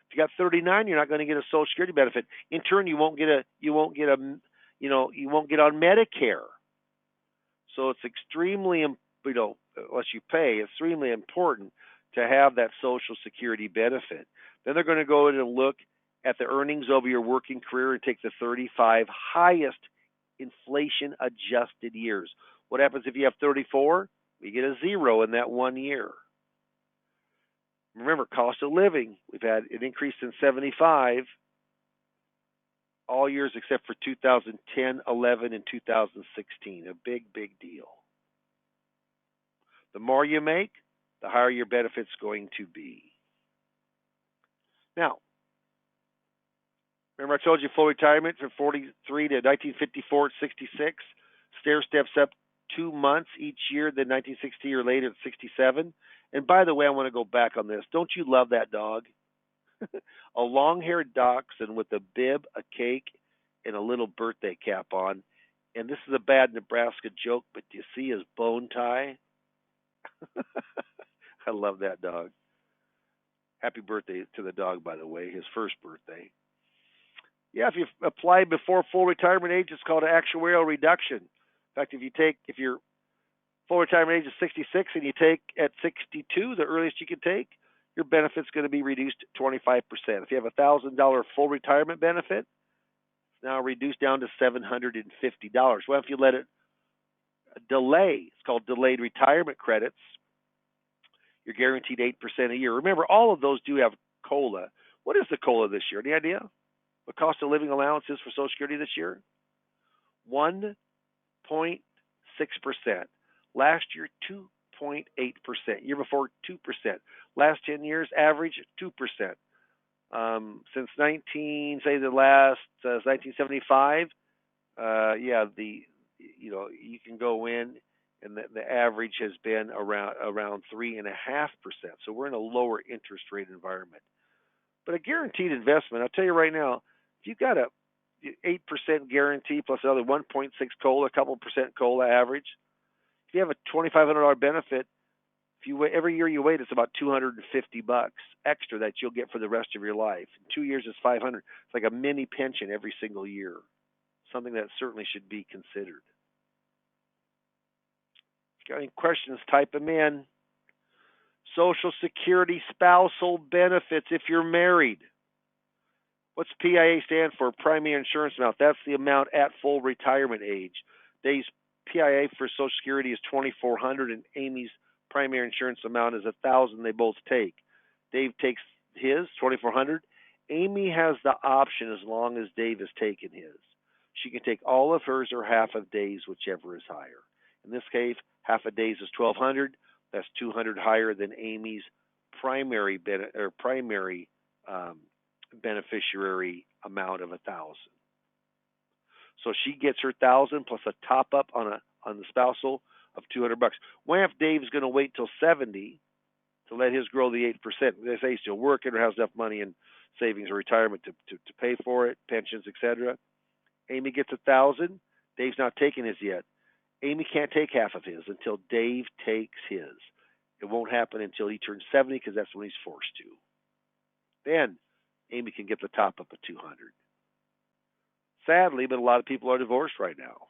If you got 39, you're not going to get a Social Security benefit. In turn, you won't get on Medicare. So it's extremely, unless you pay, it's extremely important to have that Social Security benefit. Then they're going to go in and look at the earnings over your working career and take the 35 highest inflation-adjusted years. What happens if you have 34? You get a 0 in that 1 year. Remember, cost of living. We've had an increase in 75 all years except for 2010, 11, and 2016. A big, big deal. The more you make, the higher your benefit's going to be. Now, remember I told you full retirement from 43 to 1954 at 66? Stair steps up 2 months each year, then 1960 or later at 67. And by the way, I want to go back on this. Don't you love that dog? A long-haired dachshund with a bib, a cake, and a little birthday cap on. And this is a bad Nebraska joke, but do you see his bone tie? I love that dog. Happy birthday to the dog, by the way, his first birthday. Yeah, if you apply before full retirement age, it's called an actuarial reduction. In fact, if your full retirement age is 66 and you take at 62, the earliest you can take, your benefit's going to be reduced 25%. If you have a $1,000 full retirement benefit, it's now reduced down to $750. Well, if you let it delay, it's called delayed retirement credits, you're guaranteed 8% a year. Remember, all of those do have COLA. What is the COLA this year? Any idea? What cost of living allowance is for Social Security this year? 1.6%. Last year, 2.8%. Year before, 2%. Last 10 years, average 2%. Since 1975, you can go in, and the average has been around 3.5%. So we're in a lower interest rate environment. But a guaranteed investment, I'll tell you right now, if you've got a 8% guarantee plus another 1.6 COLA, a couple percent COLA average, if you have a $2,500 benefit, if you wait, every year you wait, it's about $250 extra that you'll get for the rest of your life. In 2 years, it's $500. It's like a mini pension every single year. Something that certainly should be considered. If you got any questions, type them in. Social Security spousal benefits if you're married. What's PIA stand for? Primary insurance amount. That's the amount at full retirement age. Dave's PIA for Social Security is $2,400, and Amy's primary insurance amount is $1,000. They both take. Dave takes his $2,400. Amy has the option as long as Dave has taken his. She can take all of hers or half of Dave's, whichever is higher. In this case, half of Dave's is $1,200. That's $200 higher than Amy's primary beneficiary amount of $1,000. So she gets her $1,000 plus a top up on the spousal of $200. What if Dave's going to wait till 70 to let his grow the 8%? They say he's still working or has enough money in savings or retirement to pay for it, pensions, etc. Amy gets $1,000. Dave's not taking his yet. Amy can't take half of his until Dave takes his. It won't happen until he turns 70 because that's when he's forced to. Then Amy can get the top up of $200. Sadly, but a lot of people are divorced right now.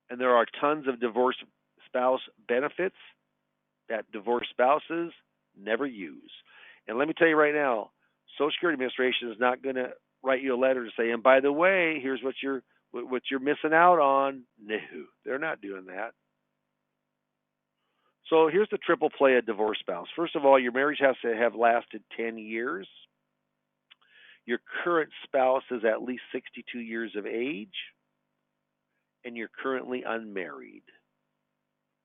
And there are tons of divorced spouse benefits that divorced spouses never use. And let me tell you right now, Social Security Administration is not going to write you a letter to say, and by the way, here's what you're missing out on. No, they're not doing that. So here's the triple play of divorced spouse. First of all, your marriage has to have lasted 10 years. Your current spouse is at least 62 years of age, and you're currently unmarried.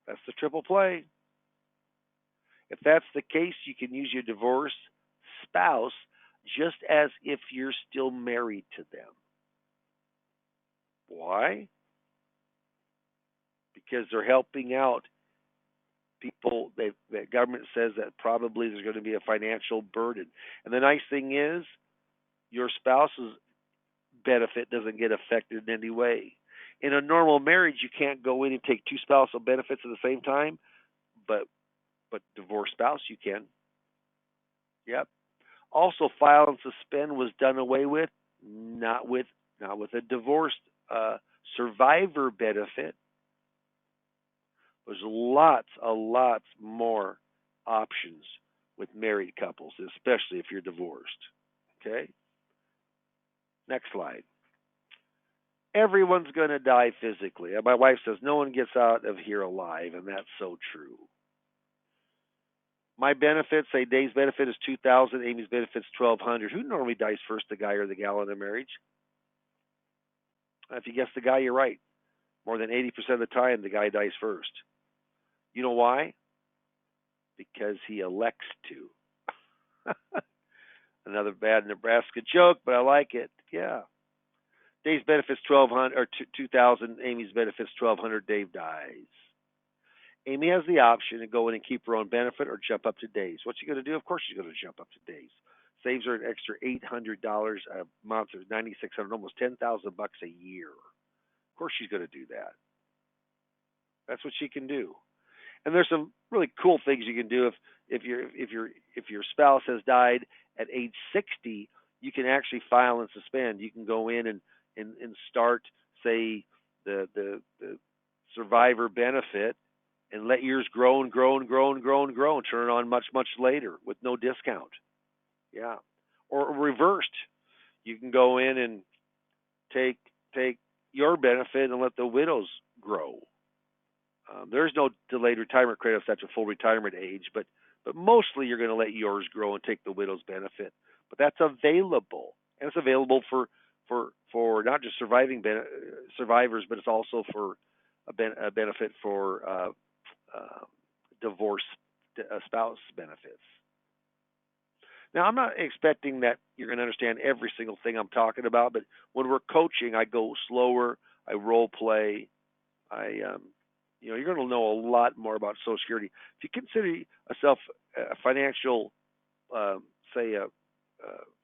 That's the triple play. If that's the case, you can use your divorced spouse just as if you're still married to them. Why? Because they're helping out people. The government says that probably there's going to be a financial burden. And the nice thing is, your spouse's benefit doesn't get affected in any way. In a normal marriage, you can't go in and take two spousal benefits at the same time, but divorced spouse, you can. Yep. Also, file and suspend was done away with, not with a divorced survivor benefit. There's lots more options with married couples, especially if you're divorced. Okay? Next slide. Everyone's going to die physically. My wife says no one gets out of here alive, and that's so true. My benefits, say Dave's benefit is $2,000, Amy's benefit is $1,200. Who normally dies first, the guy or the gal in a marriage? If you guess the guy, you're right. More than 80% of the time, the guy dies first. You know why? Because he elects to. Another bad Nebraska joke, but I like it. Yeah. Dave's benefits $1,200 or $2,000. Amy's benefits $1,200. Dave dies. Amy has the option to go in and keep her own benefit or jump up to Dave's. What's she going to do? Of course, she's going to jump up to Dave's. Saves her an extra $800 a month, or $9,600, almost $10,000 a year. Of course, she's going to do that. That's what she can do. And there's some really cool things you can do if your spouse has died at age 60, you can actually file and suspend. You can go in and start, say, the survivor benefit and let yours grow and grow and grow and grow and grow and turn it on much later with no discount. Yeah. Or reversed. You can go in and take your benefit and let the widows grow. There's no delayed retirement credit if that's a full retirement age, but mostly you're going to let yours grow and take the widow's benefit. But that's available, and it's available for not just survivors, but it's also for a benefit for divorce spouse benefits. Now, I'm not expecting that you're going to understand every single thing I'm talking about, but when we're coaching, I go slower, I role play, you're going to know a lot more about Social Security. If you consider yourself a financial, say a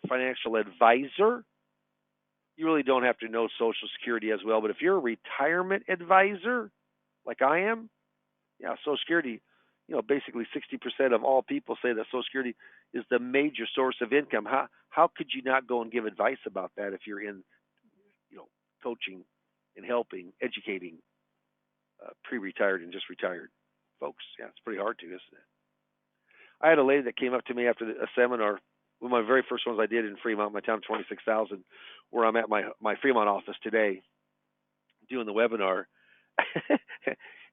financial advisor, you really don't have to know Social Security as well. But if you're a retirement advisor, like I am, yeah, Social Security, basically 60% of all people say that Social Security is the major source of income. How could you not go and give advice about that if you're in, coaching and helping, educating pre-retired and just retired folks? Yeah, it's pretty hard to, isn't it? I had a lady that came up to me after a seminar, one of my very first ones I did in Fremont, my town, 26,000, where I'm at my Fremont office today doing the webinar.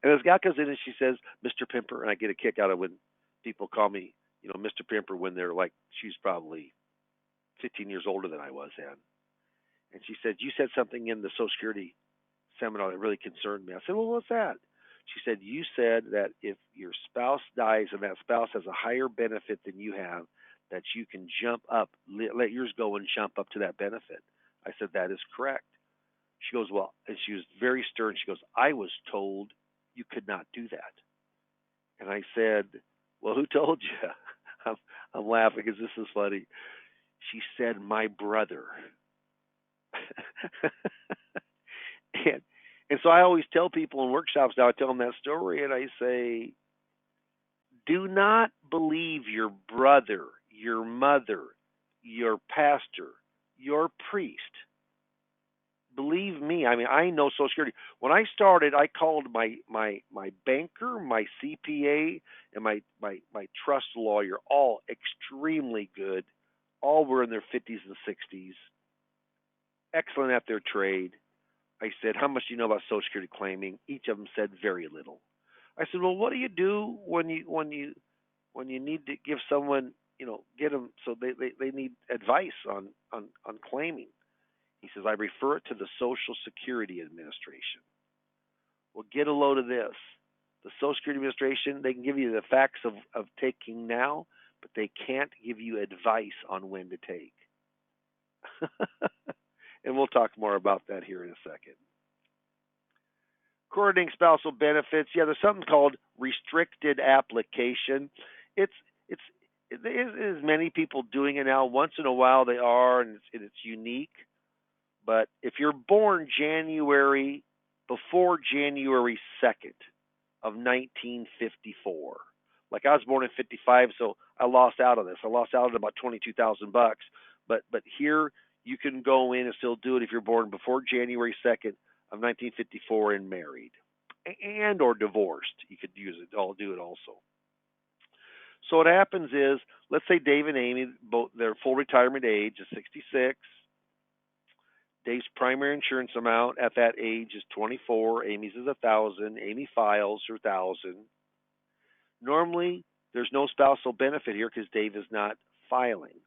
And this guy comes in and she says, "Mr. Pimper," and I get a kick out of when people call me, Mr. Pimper, when they're like, she's probably 15 years older than I was then. And she said, "You said something in the Social Security seminar that really concerned me." I said, "Well, what's that?" She said, "You said that if your spouse dies and that spouse has a higher benefit than you have, that you can jump up, let yours go and jump up to that benefit." I said, "That is correct." She goes, "Well," and she was very stern. She goes, "I was told you could not do that." And I said, "Well, who told you?" I'm laughing because this is funny. She said, "My brother." and so I always tell people in workshops now, I tell them that story, and I say, do not believe your brother, your mother, your pastor, your priest. Believe me. I mean, I know Social Security. When I started, I called my banker, my CPA, and my trust lawyer, all extremely good. All were in their 50s and 60s, excellent at their trade. I said, "How much do you know about Social Security claiming?" Each of them said very little. I said, "Well, what do you do when you need to give someone, get them so they need advice on claiming?" He says, "I refer it to the Social Security Administration." Well, get a load of this. The Social Security Administration, they can give you the facts of taking now, but they can't give you advice on when to take. And we'll talk more about that here in a second. Coordinating spousal benefits. Yeah, there's something called restricted application. It's there's many people doing it now. Once in a while they are, and it's unique. But if you're born before January 2nd of 1954, like I was born in 55, so I lost out on this. I lost out on about $22,000. But here you can go in and still do it if you're born before January 2nd of 1954 and married, and or divorced. You could do it also. So what happens is, let's say Dave and Amy, both their full retirement age is 66. Dave's primary insurance amount at that age is 24. Amy's is 1,000. Amy files her 1,000. Normally, there's no spousal benefit here because Dave is not filing,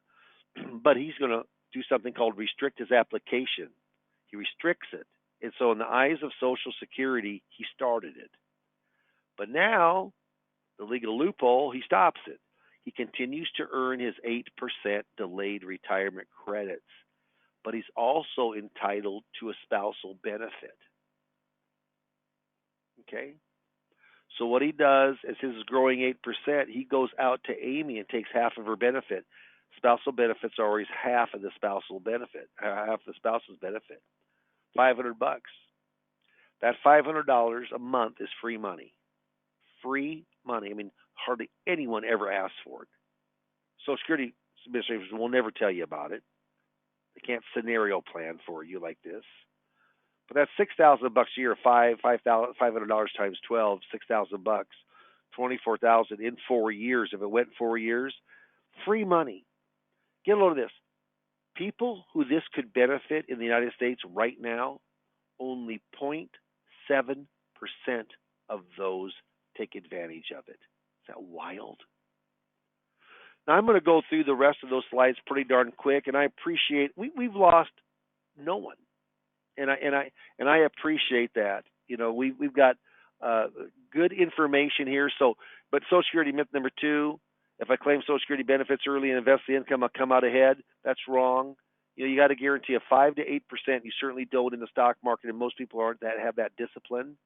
but he's going to do something called restrict his application. He restricts it, and so in the eyes of Social Security, he started it. But now, the legal loophole, he stops it. He continues to earn his 8% delayed retirement credits, but he's also entitled to a spousal benefit. Okay? So what he does, as his is growing 8%, he goes out to Amy and takes half of her benefit. Spousal benefits are always half of the spousal benefit, half the spouse's benefit. $500. That $500 a month is free money. Free money. I mean, Hardly anyone ever asks for it. Social Security administrators will never tell you about it. They can't scenario plan for you like this. But that's $6,000 a year, $500 times 12, $6,000, 24,000 in 4 years. If it went 4 years, free money. Get a load of this. People who this could benefit in the United States right now, only 0.7% of those take advantage of it. Is that wild? Now I'm going to go through the rest of those slides pretty darn quick, and I appreciate we've lost no one, and I appreciate that. We've got good information here. So, but Social Security myth number 2: if I claim Social Security benefits early and invest the income, I'll come out ahead. That's wrong. You got to guarantee a 5 to 8%. You certainly don't in the stock market, and most people aren't that have that discipline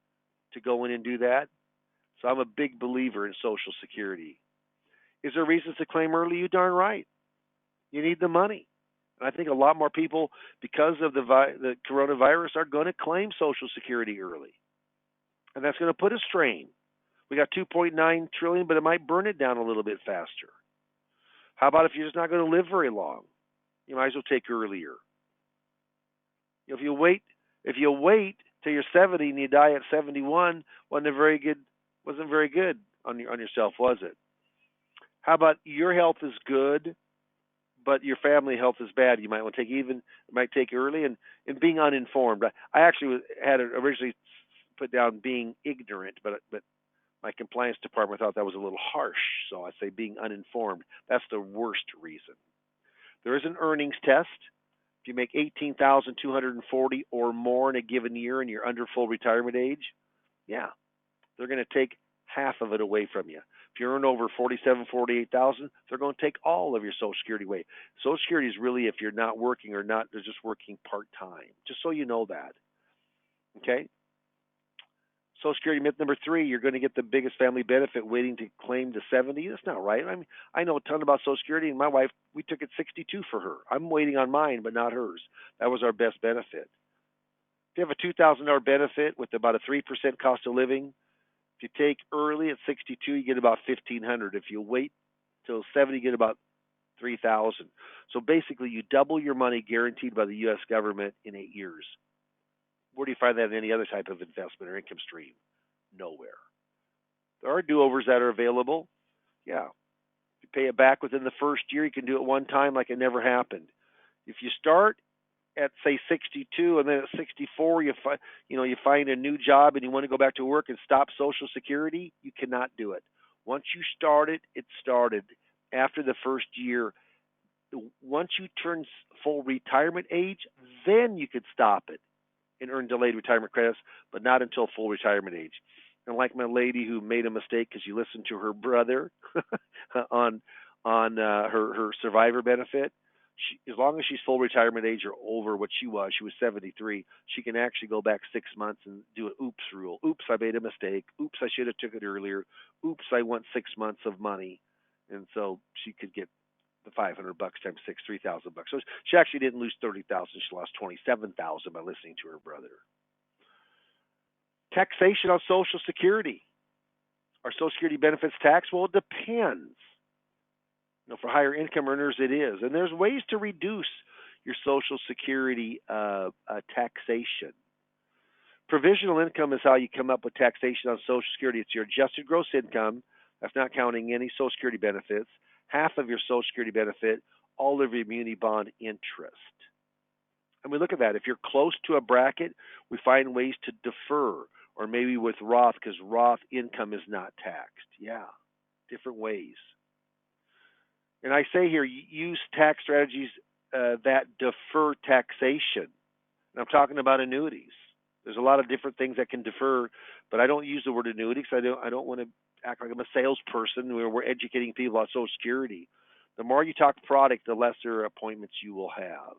to go in and do that. So I'm a big believer in Social Security. Is there reasons to claim early? You darn right. You need the money. And I think a lot more people, because of the coronavirus, are going to claim Social Security early. And that's going to put a strain. We got $2.9 trillion, but it might burn it down a little bit faster. How about if you're just not going to live very long? You might as well take earlier. If you wait till you're 70 and you die at 71, wasn't very good on yourself, was it? How about your health is good, but your family health is bad? You might want to take early and being uninformed. I actually had it originally put down being ignorant, but my compliance department thought that was a little harsh, so I say being uninformed. That's the worst reason. There is an earnings test. If you make $18,240 or more in a given year and you're under full retirement age, yeah, they're going to take half of it away from you. If you earn over $47,000, they're going to take all of your Social Security away. Social Security is really if you're not working or not, they're just working part-time, just so you know that. Okay? Social Security myth number 3, you're going to get the biggest family benefit waiting to claim to 70. That's not right. I mean, I know a ton about Social Security, and my wife, we took it 62 for her. I'm waiting on mine, but not hers. That was our best benefit. If you have a $2,000 benefit with about a 3% cost of living, if you take early at 62, you get about $1,500. If you wait till 70, you get about $3,000. So basically, you double your money guaranteed by the U.S. government in 8 years. Where do you find that in any other type of investment or income stream? Nowhere. There are do-overs that are available. Yeah. If you pay it back within the first year, you can do it one time like it never happened. If you start at say 62 and then at 64 you find a new job and you want to go back to work and stop Social Security, you cannot do it. Once you start it, it started. After the first year, once you turn full retirement age, then you could stop it and earn delayed retirement credits, but not until full retirement age. And like my lady who made a mistake because she listened to her brother on her survivor benefit, as long as she's full retirement age or over what she was 73, she can actually go back 6 months and do an oops rule. Oops, I made a mistake. Oops, I should have took it earlier. Oops, I want 6 months of money. And so she could get the $500 times 6, $3,000. So she actually didn't lose 30,000. She lost 27,000 by listening to her brother. Taxation on Social Security. Are Social Security benefits taxed? Well, it depends. For higher income earners, it is. And there's ways to reduce your Social Security taxation. Provisional income is how you come up with taxation on Social Security. It's your adjusted gross income. That's not counting any Social Security benefits. Half of your Social Security benefit, all of your muni bond interest. And we look at that. If you're close to a bracket, we find ways to defer, or maybe with Roth, because Roth income is not taxed. Yeah, different ways. And I say here, use tax strategies that defer taxation. And I'm talking about annuities. There's a lot of different things that can defer, but I don't use the word annuity because I don't want to act like I'm a salesperson where we're educating people on Social Security. The more you talk product, the lesser appointments you will have.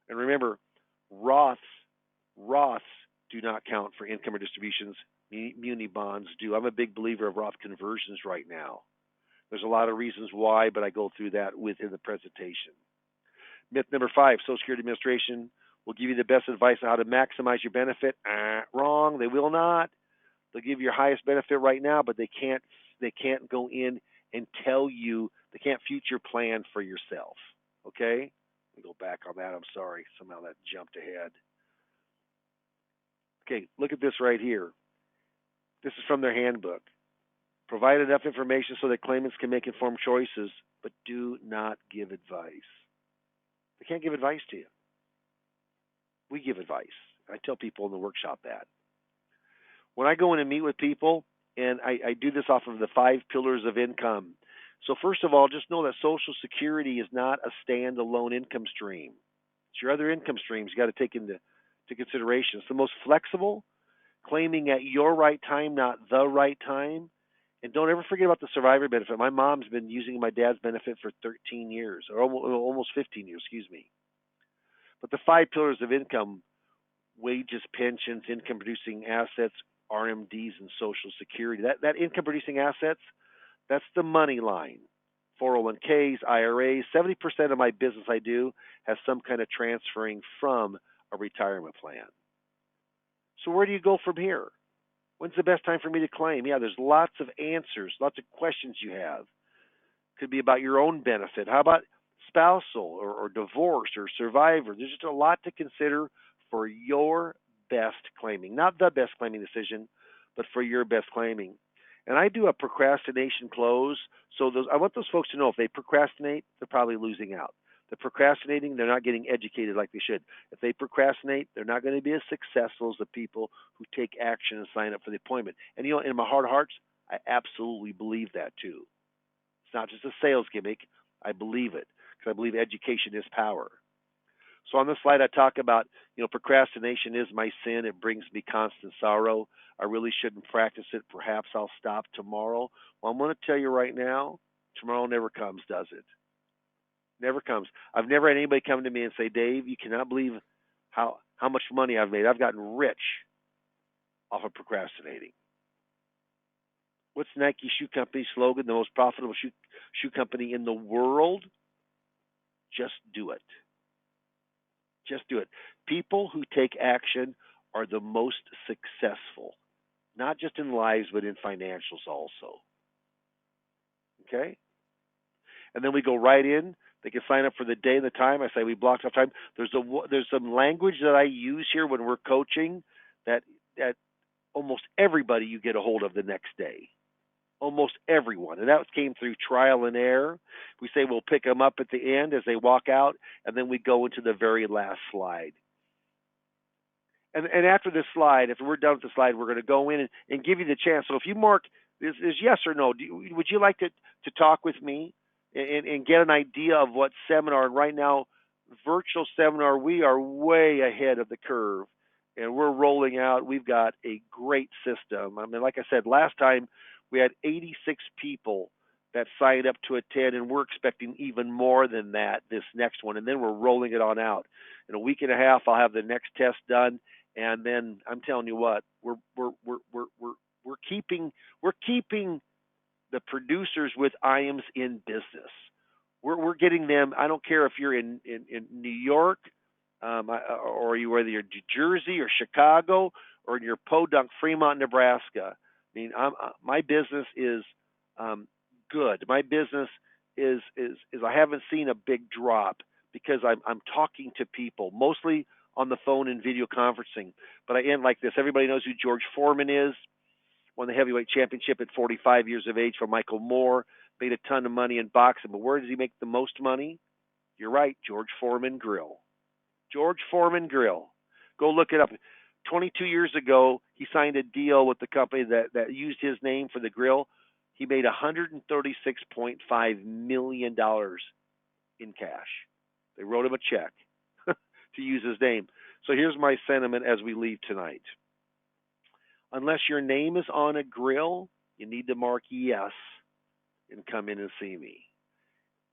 And remember, Roths do not count for income or distributions. Muni bonds do. I'm a big believer of Roth conversions right now. There's a lot of reasons why, but I go through that within the presentation. Myth number 5, Social Security Administration will give you the best advice on how to maximize your benefit. Wrong. They will not. They'll give you your highest benefit right now, but they can't they can't go in and tell you, they can't future plan for yourself. Okay? Let me go back on that. I'm sorry. Somehow that jumped ahead. Okay, look at this right here. This is from their handbook. Provide enough information so that claimants can make informed choices, but do not give advice. They can't give advice to you. We give advice. I tell people in the workshop that. When I go in and meet with people, and I do this off of the 5 pillars of income. So first of all, just know that Social Security is not a standalone income stream. It's your other income streams you got to take into consideration. It's the most flexible, claiming at your right time, not the right time. And don't ever forget about the survivor benefit. My mom's been using my dad's benefit for 13 years, or almost 15 years, excuse me. But the 5 pillars of income, wages, pensions, income producing assets, RMDs, and Social Security. That income producing assets, that's the money line. 401ks, IRAs, 70% of my business I do has some kind of transferring from a retirement plan. So where do you go from here? When's the best time for me to claim? Yeah, there's lots of answers, lots of questions you have. Could be about your own benefit. How about spousal or divorce or survivor? There's just a lot to consider for your best claiming. Not the best claiming decision, but for your best claiming. And I do a procrastination close. So I want those folks to know if they procrastinate, they're probably losing out. They're procrastinating, they're not getting educated like they should. If they procrastinate, they're not going to be as successful as the people who take action and sign up for the appointment. And in my heart of hearts, I absolutely believe that too. It's not just a sales gimmick. I believe it because I believe education is power. So on this slide, I talk about, procrastination is my sin. It brings me constant sorrow. I really shouldn't practice it. Perhaps I'll stop tomorrow. Well, I'm going to tell you right now, tomorrow never comes, does it? Never comes. I've never had anybody come to me and say, Dave, you cannot believe how much money I've made. I've gotten rich off of procrastinating. What's Nike Shoe Company's slogan? The most profitable shoe company in the world? Just do it. Just do it. People who take action are the most successful, not just in lives, but in financials also. Okay? And then we go right in. They can sign up for the day and the time. I say we blocked off time. There's some language that I use here when we're coaching that almost everybody you get a hold of the next day. Almost everyone. And that came through trial and error. We say we'll pick them up at the end as they walk out, and then we go into the very last slide. And after this slide, if we're done with the slide, we're going to go in and give you the chance. So if you mark is yes or no, would you like to talk with me and get an idea of what seminar? And right now, virtual seminar, we are way ahead of the curve, and we're rolling out. We've got a great system. I mean, like I said, last time we had 86 people that signed up to attend, and we're expecting even more than that this next one. And then we're rolling it on out. In a week and a half, I'll have the next test done, and then I'm telling you what, we're keeping the producers with IAMS in business. We're getting them. I don't care if you're in New York, or whether you're New Jersey or Chicago or in your Podunk, Fremont, Nebraska. I mean, my business is good. My business is I haven't seen a big drop because I'm talking to people, mostly on the phone and video conferencing. But I end like this. Everybody knows who George Foreman is. Won the heavyweight championship at 45 years of age from Michael Moore. Made a ton of money in boxing. But where does he make the most money? You're right, George Foreman Grill. George Foreman Grill. Go look it up. 22 years ago, he signed a deal with the company that used his name for the grill. He made $136.5 million in cash. They wrote him a check to use his name. So here's my sentiment as we leave tonight. Unless your name is on a grill, you need to mark yes and come in and see me.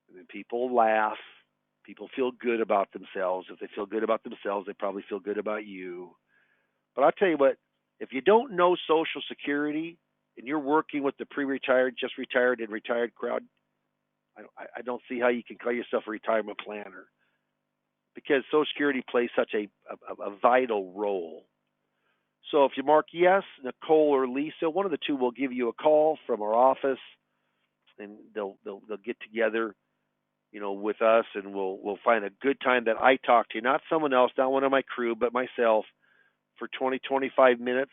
And then people laugh. People feel good about themselves. If they feel good about themselves, they probably feel good about you. But I'll tell you what, if you don't know Social Security and you're working with the pre-retired, just retired, and retired crowd, I don't see how you can call yourself a retirement planner, because Social Security plays such a vital role. So if you mark yes, Nicole or Lisa, one of the two will give you a call from our office, and they'll get together, with us, and we'll find a good time that I talk to you, not someone else, not one of my crew, but myself, for 20-25 minutes.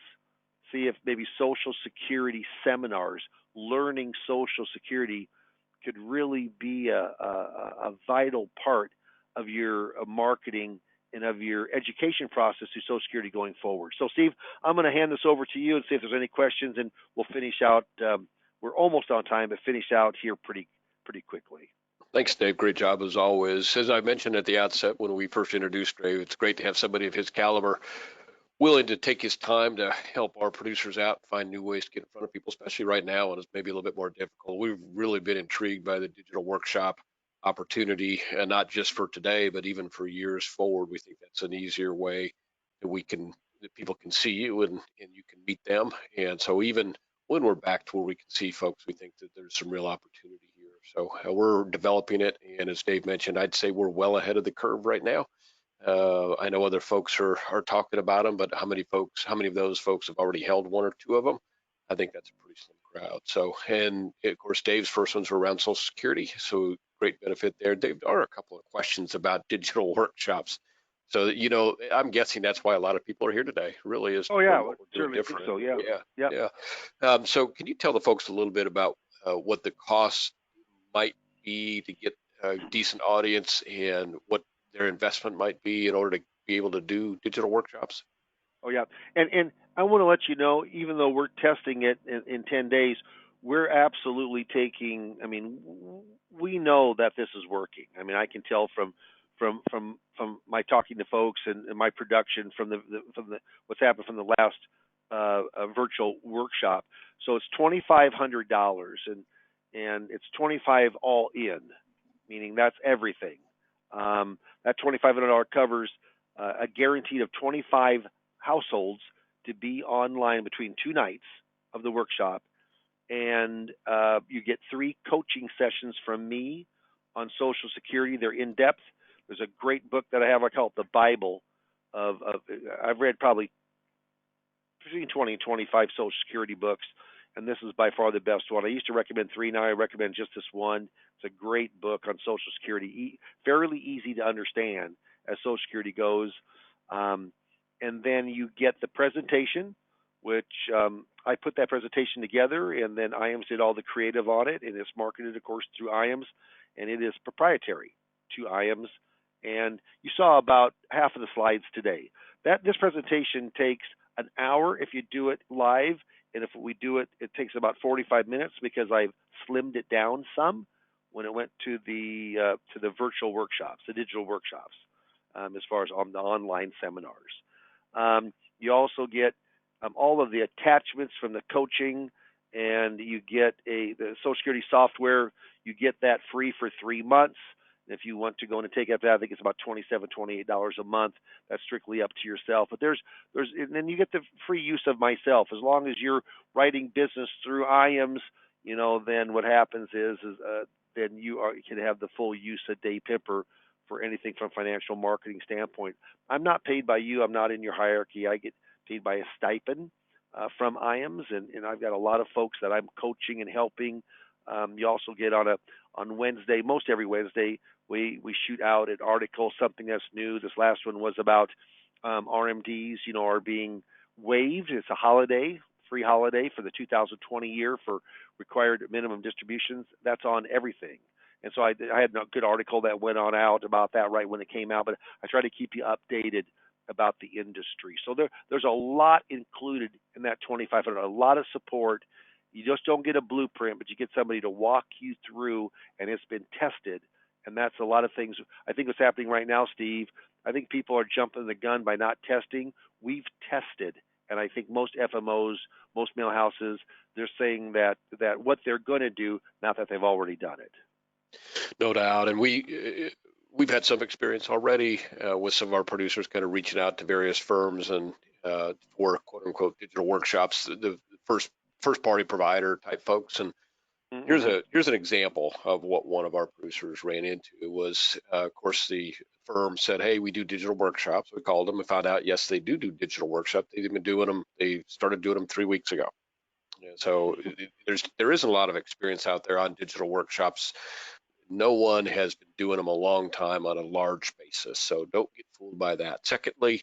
See if maybe Social Security seminars, learning Social Security, could really be a vital part of your marketing and of your education process through Social Security going forward. So, Steve, I'm going to hand this over to you and see if there's any questions, and we'll finish out. We're almost on time, but finish out here pretty quickly. Thanks, Dave. Great job as always. As I mentioned at the outset when we first introduced Dave, it's great to have somebody of his caliber willing to take his time to help our producers out, find new ways to get in front of people, especially right now when it's maybe a little bit more difficult. We've really been intrigued by the digital workshop opportunity, and not just for today, but even for years forward. We think that's an easier way that people can see you and you can meet them. And so even when we're back to where we can see folks, we think that there's some real opportunity here. So we're developing it. And as Dave mentioned, I'd say we're well ahead of the curve right now. I know other folks are talking about them, but how many of those folks have already held one or two of them? I think that's a pretty slim crowd. So, and of course, Dave's first ones were around Social Security, so great benefit there. Dave, there are a couple of questions about digital workshops. So, I'm guessing that's why a lot of people are here today, really, is Oh to yeah, learn I what would we're doing certainly think different. so. Yeah. Yeah, Yep. yeah. So, can you tell the folks a little bit about what the costs might be to get a decent audience and what their investment might be in order to be able to do digital workshops? Oh yeah, and I want to let you know, even though we're testing it in 10 days, we're absolutely taking. I mean, we know that this is working. I mean, I can tell from my talking to folks and my production from the what's happened from the last virtual workshop. So it's $2,500, and it's 25 all in, meaning that's everything. That $2,500 covers a guaranteed of 25 households to be online between 2 nights of the workshop, and you get 3 coaching sessions from me on Social Security. They're in depth. There's a great book that I have. I call it the Bible of I've read probably between 20 and 25 Social Security books, and this is by far the best one. I used to recommend 3, now I recommend just this one. It's a great book on Social Security, fairly easy to understand as Social Security goes. And then you get the presentation, which I put that presentation together, and then IAMS did all the creative on it, and it's marketed, of course, through IAMS, and it is proprietary to IAMS. And you saw about half of the slides today. This presentation takes an hour if you do it live, and if we do it, it takes about 45 minutes because I've slimmed it down some when it went to the virtual workshops, the digital workshops, as far as on the online seminars. You also get all of the attachments from the coaching, and you get the Social Security software. You get that free for 3 months. If you want to go in and take it, I think it's about $27, $28 a month. That's strictly up to yourself. But and then you get the free use of myself. As long as you're writing business through IAMS, then what happens is then you can have the full use of Dave Pimper for anything from financial marketing standpoint. I'm not paid by you. I'm not in your hierarchy. I get paid by a stipend from IAMS, and I've got a lot of folks that I'm coaching and helping. You also get on Wednesday, most every Wednesday, we shoot out an article, something that's new. This last one was about RMDs, are being waived. It's a holiday, free holiday for the 2020 year for required minimum distributions. That's on everything. And so I had a good article that went on out about that right when it came out, but I try to keep you updated about the industry. So there's a lot included in that 2,500, a lot of support. You just don't get a blueprint, but you get somebody to walk you through, and it's been tested. And that's a lot of things. I think what's happening right now, Steve, I think people are jumping the gun by not testing. We've tested, and I think most FMOs, most mail houses, they're saying that what they're going to do, not that they've already done it. No doubt. And we've had some experience already with some of our producers kind of reaching out to various firms and for quote unquote digital workshops, the first party provider type folks. And Mm-hmm. Here's an example of what one of our producers ran into. It was, of course, the firm said, "Hey, we do digital workshops." We called them and found out, yes, they do digital workshops. They've been doing them. They started doing them 3 weeks ago. Yeah, so there isn't a lot of experience out there on digital workshops. No one has been doing them a long time on a large basis, so don't get fooled by that. Secondly,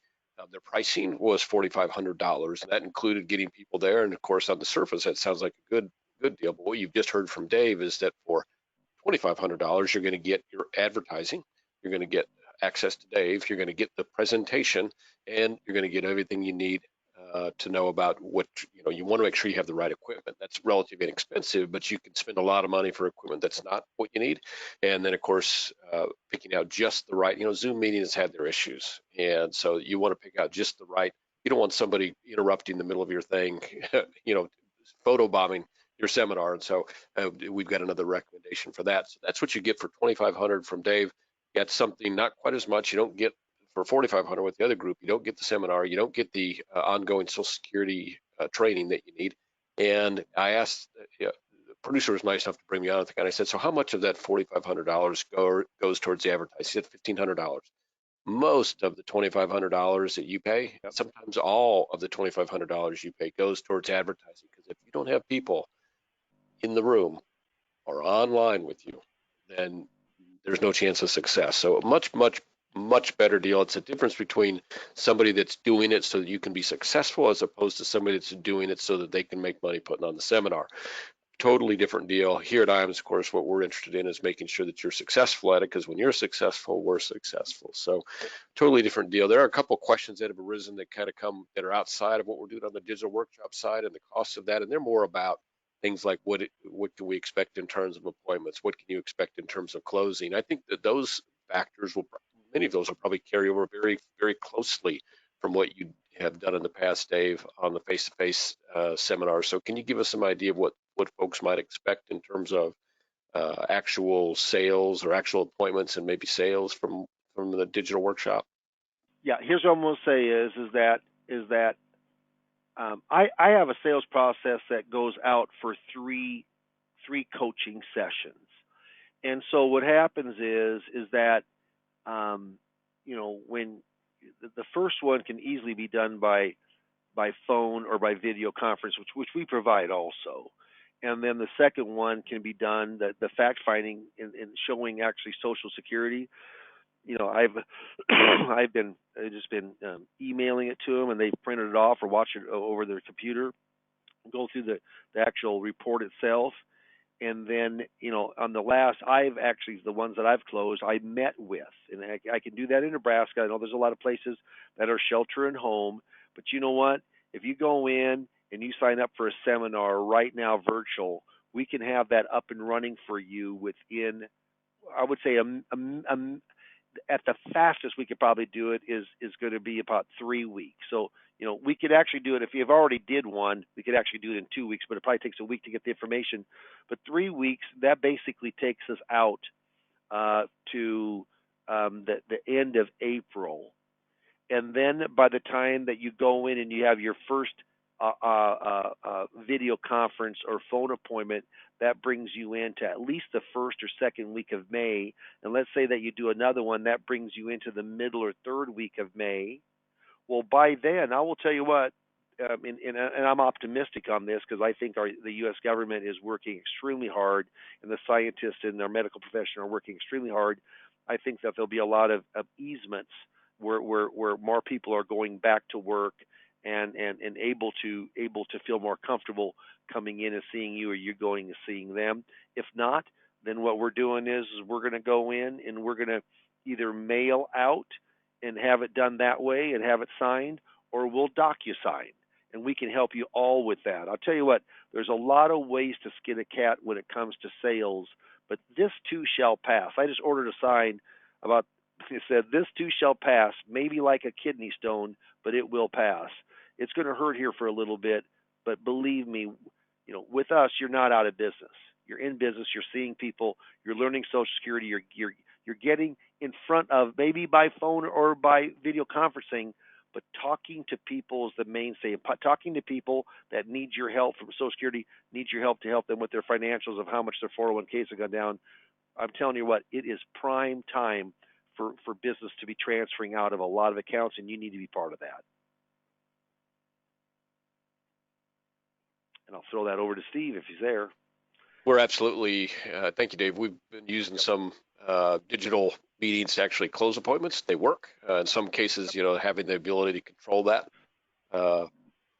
their pricing was $4,500, and that included getting people there. And of course, on the surface, that sounds like a good deal. But what you've just heard from Dave is that for $2,500, you're going to get your advertising, you're going to get access to Dave, you're going to get the presentation, and you're going to get everything you need to know about what you want to make sure you have the right equipment. That's relatively inexpensive, but you can spend a lot of money for equipment that's not what you need. And then, of course, picking out just the right. Zoom meetings had their issues, and so you want to pick out just the right. You don't want somebody interrupting the middle of your thing, you know, photo bombing your seminar. And so we've got another recommendation for that. So that's what you get for 2,500 from Dave. Get something not quite as much. You don't get for 4,500 with the other group. You don't get the seminar. You don't get the ongoing Social Security training that you need. And I asked, the producer was nice enough to bring me on, and I said, so how much of that $4,500 goes towards the advertising? He said $1,500. Most of the $2,500 that you pay, Yep. sometimes all of the $2,500 you pay goes towards advertising. Because if you don't have people in the room or online with you, then there's no chance of success. So a much better deal. It's a difference between somebody that's doing it so that you can be successful as opposed to somebody that's doing it so that they can make money putting on the seminar. Totally different deal. Here at IAMS, of course, what we're interested in is making sure that you're successful at it, because when you're successful, we're successful. So totally different deal. There are a couple of questions that have arisen that kind of come that are outside of what we're doing on the digital workshop side and the cost of that, and they're more about things like what can we expect in terms of appointments? What can you expect in terms of closing? I think that those factors will, many of those will probably carry over very, very closely from what you have done in the past, Dave, on the face-to-face seminars. So can you give us some idea of what folks might expect in terms of actual sales or actual appointments and maybe sales from the digital workshop? Yeah. Here's what I'm going to say is that I have a sales process that goes out for three coaching sessions, and so what happens is that when the first one can easily be done by phone or by video conference, which we provide also. And then the second one can be done, the fact finding and showing actually Social Security. I've just been emailing it to them, and they've printed it off or watched it over their computer, go through the actual report itself. And then, on the last, I've actually, the ones that I've closed, I met with, and I can do that in Nebraska. I know there's a lot of places that are shelter and home, but you know what? If you go in and you sign up for a seminar right now, virtual, we can have that up and running for you within, I would say, at the fastest we could probably do it is going to be about 3 weeks. So we could actually do it if you've already did one. We could actually do it in 2 weeks, but it probably takes a week to get the information. But 3 weeks, that basically takes us out to the end of April. And then by the time that you go in and you have your first video conference or phone appointment, that brings you into at least the first or second week of May. And let's say that you do another one, that brings you into the middle or third week of May. Well, by then, I will tell you what, and I'm optimistic on this because I think the U.S. government is working extremely hard, and the scientists and our medical profession are working extremely hard. I think that there'll be a lot of easements where more people are going back to work and able to feel more comfortable coming in and seeing you, or you going and seeing them. If not, then what we're doing is we're going to go in and we're going to either mail out and have it done that way and have it signed, or we'll DocuSign, and we can help you all with that. I'll tell you what, there's a lot of ways to skin a cat when it comes to sales, but this too shall pass. I just ordered a sign about, it said, this too shall pass, maybe like a kidney stone, but it will pass. It's going to hurt here for a little bit, but believe me, with us, you're not out of business. You're in business. You're seeing people. You're learning Social Security. You're getting in front of, maybe by phone or by video conferencing, but talking to people is the mainstay. Talking to people that need your help from Social Security, need your help to help them with their financials of how much their 401ks have gone down. I'm telling you what, it is prime time for business to be transferring out of a lot of accounts, and you need to be part of that. And I'll throw that over to Steve if he's there. We're absolutely, thank you, Dave. We've been using some digital meetings to actually close appointments. They work. In some cases, having the ability to control that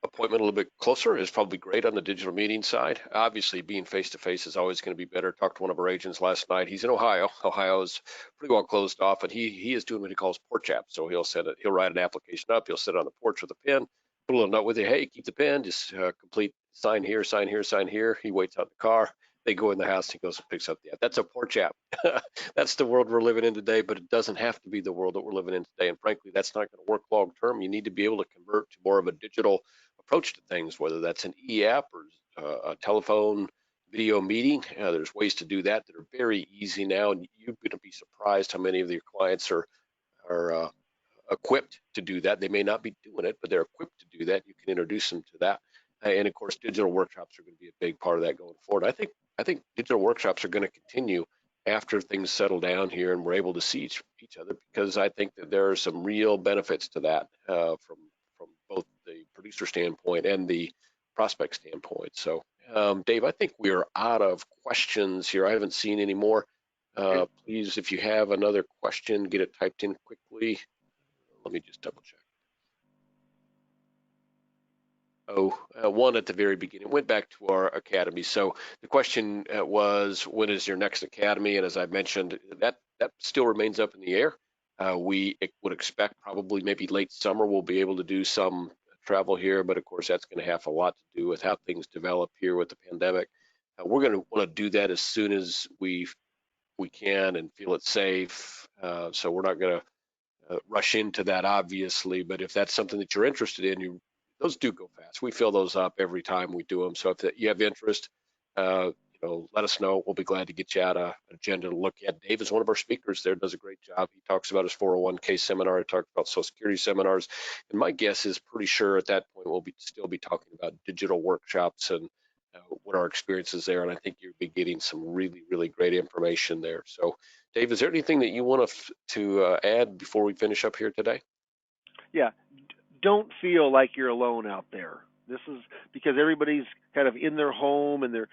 appointment a little bit closer is probably great on the digital meeting side. Obviously, being face to face is always going to be better. Talked to one of our agents last night. He's in Ohio. Ohio is pretty well closed off, and he is doing what he calls porch app. So he'll write an application up. He'll sit on the porch with a pen, put a little note with you. Hey, keep the pen. Just complete sign here, sign here, sign here. He waits out in the car. They go in the house. He goes and picks up the app. That's a porch app. That's the world we're living in today, but it doesn't have to be the world that we're living in today. And frankly, that's not going to work long term. You need to be able to convert to more of a digital approach to things, whether that's an e-app or a telephone video meeting. There's ways to do that are very easy now, and you're going to be surprised how many of your clients are equipped to do that. They may not be doing it, but they're equipped to do that. You can introduce them to that, and of course, digital workshops are going to be a big part of that going forward. I think digital workshops are going to continue after things settle down here and we're able to see each other, because I think that there are some real benefits to that from both the producer standpoint and the prospect standpoint. So, Dave, I think we're out of questions here. I haven't seen any more. Please, if you have another question, get it typed in quickly. Let me just double check. One at the very beginning. Went back to our academy. So the question was, when is your next academy? And as I mentioned, that still remains up in the air. We would expect probably maybe late summer we'll be able to do some travel here, but of course that's going to have a lot to do with how things develop here with the pandemic. We're going to want to do that as soon as we can and feel it's safe. So we're not going to rush into that, obviously, but if that's something that you're interested in, those do go fast. We fill those up every time we do them. So if you have interest, let us know. We'll be glad to get you out an agenda to look at. Dave is one of our speakers there, does a great job. He talks about his 401k seminar. He talks about Social Security seminars. And my guess is pretty sure at that point we'll still be talking about digital workshops and what our experience is there. And I think you'll be getting some really, really great information there. So, Dave, is there anything that you want to add before we finish up here today? Yeah, don't feel like you're alone out there. This is because everybody's kind of in their home and they're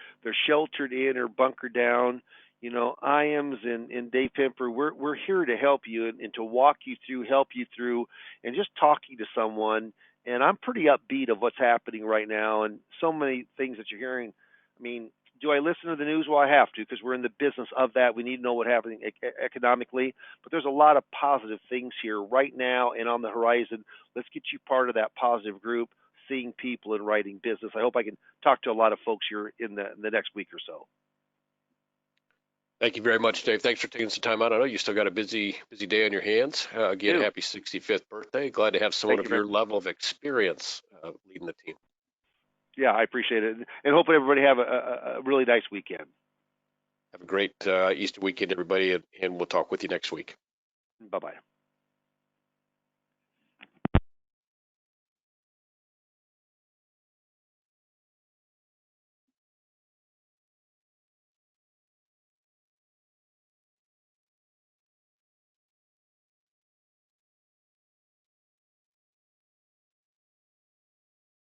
sheltered in or bunkered down. IAMS and Dave Pimper, we're here to help you and to walk you through, help you through, and just talking to someone. And I'm pretty upbeat of what's happening right now and so many things that you're hearing. I mean, do I listen to the news? Well, I have to, because we're in the business of that. We need to know what's happening economically. But there's a lot of positive things here right now and on the horizon. Let's get you part of that positive group, seeing people and writing business. I hope I can talk to a lot of folks here in the next week or so. Thank you very much, Dave. Thanks for taking some time out. I know you still got a busy day on your hands. Again, happy 65th birthday. Glad to have someone of your level of experience leading the team. Yeah, I appreciate it. And hopefully everybody have a really nice weekend. Have a great Easter weekend, everybody, and we'll talk with you next week. Bye-bye.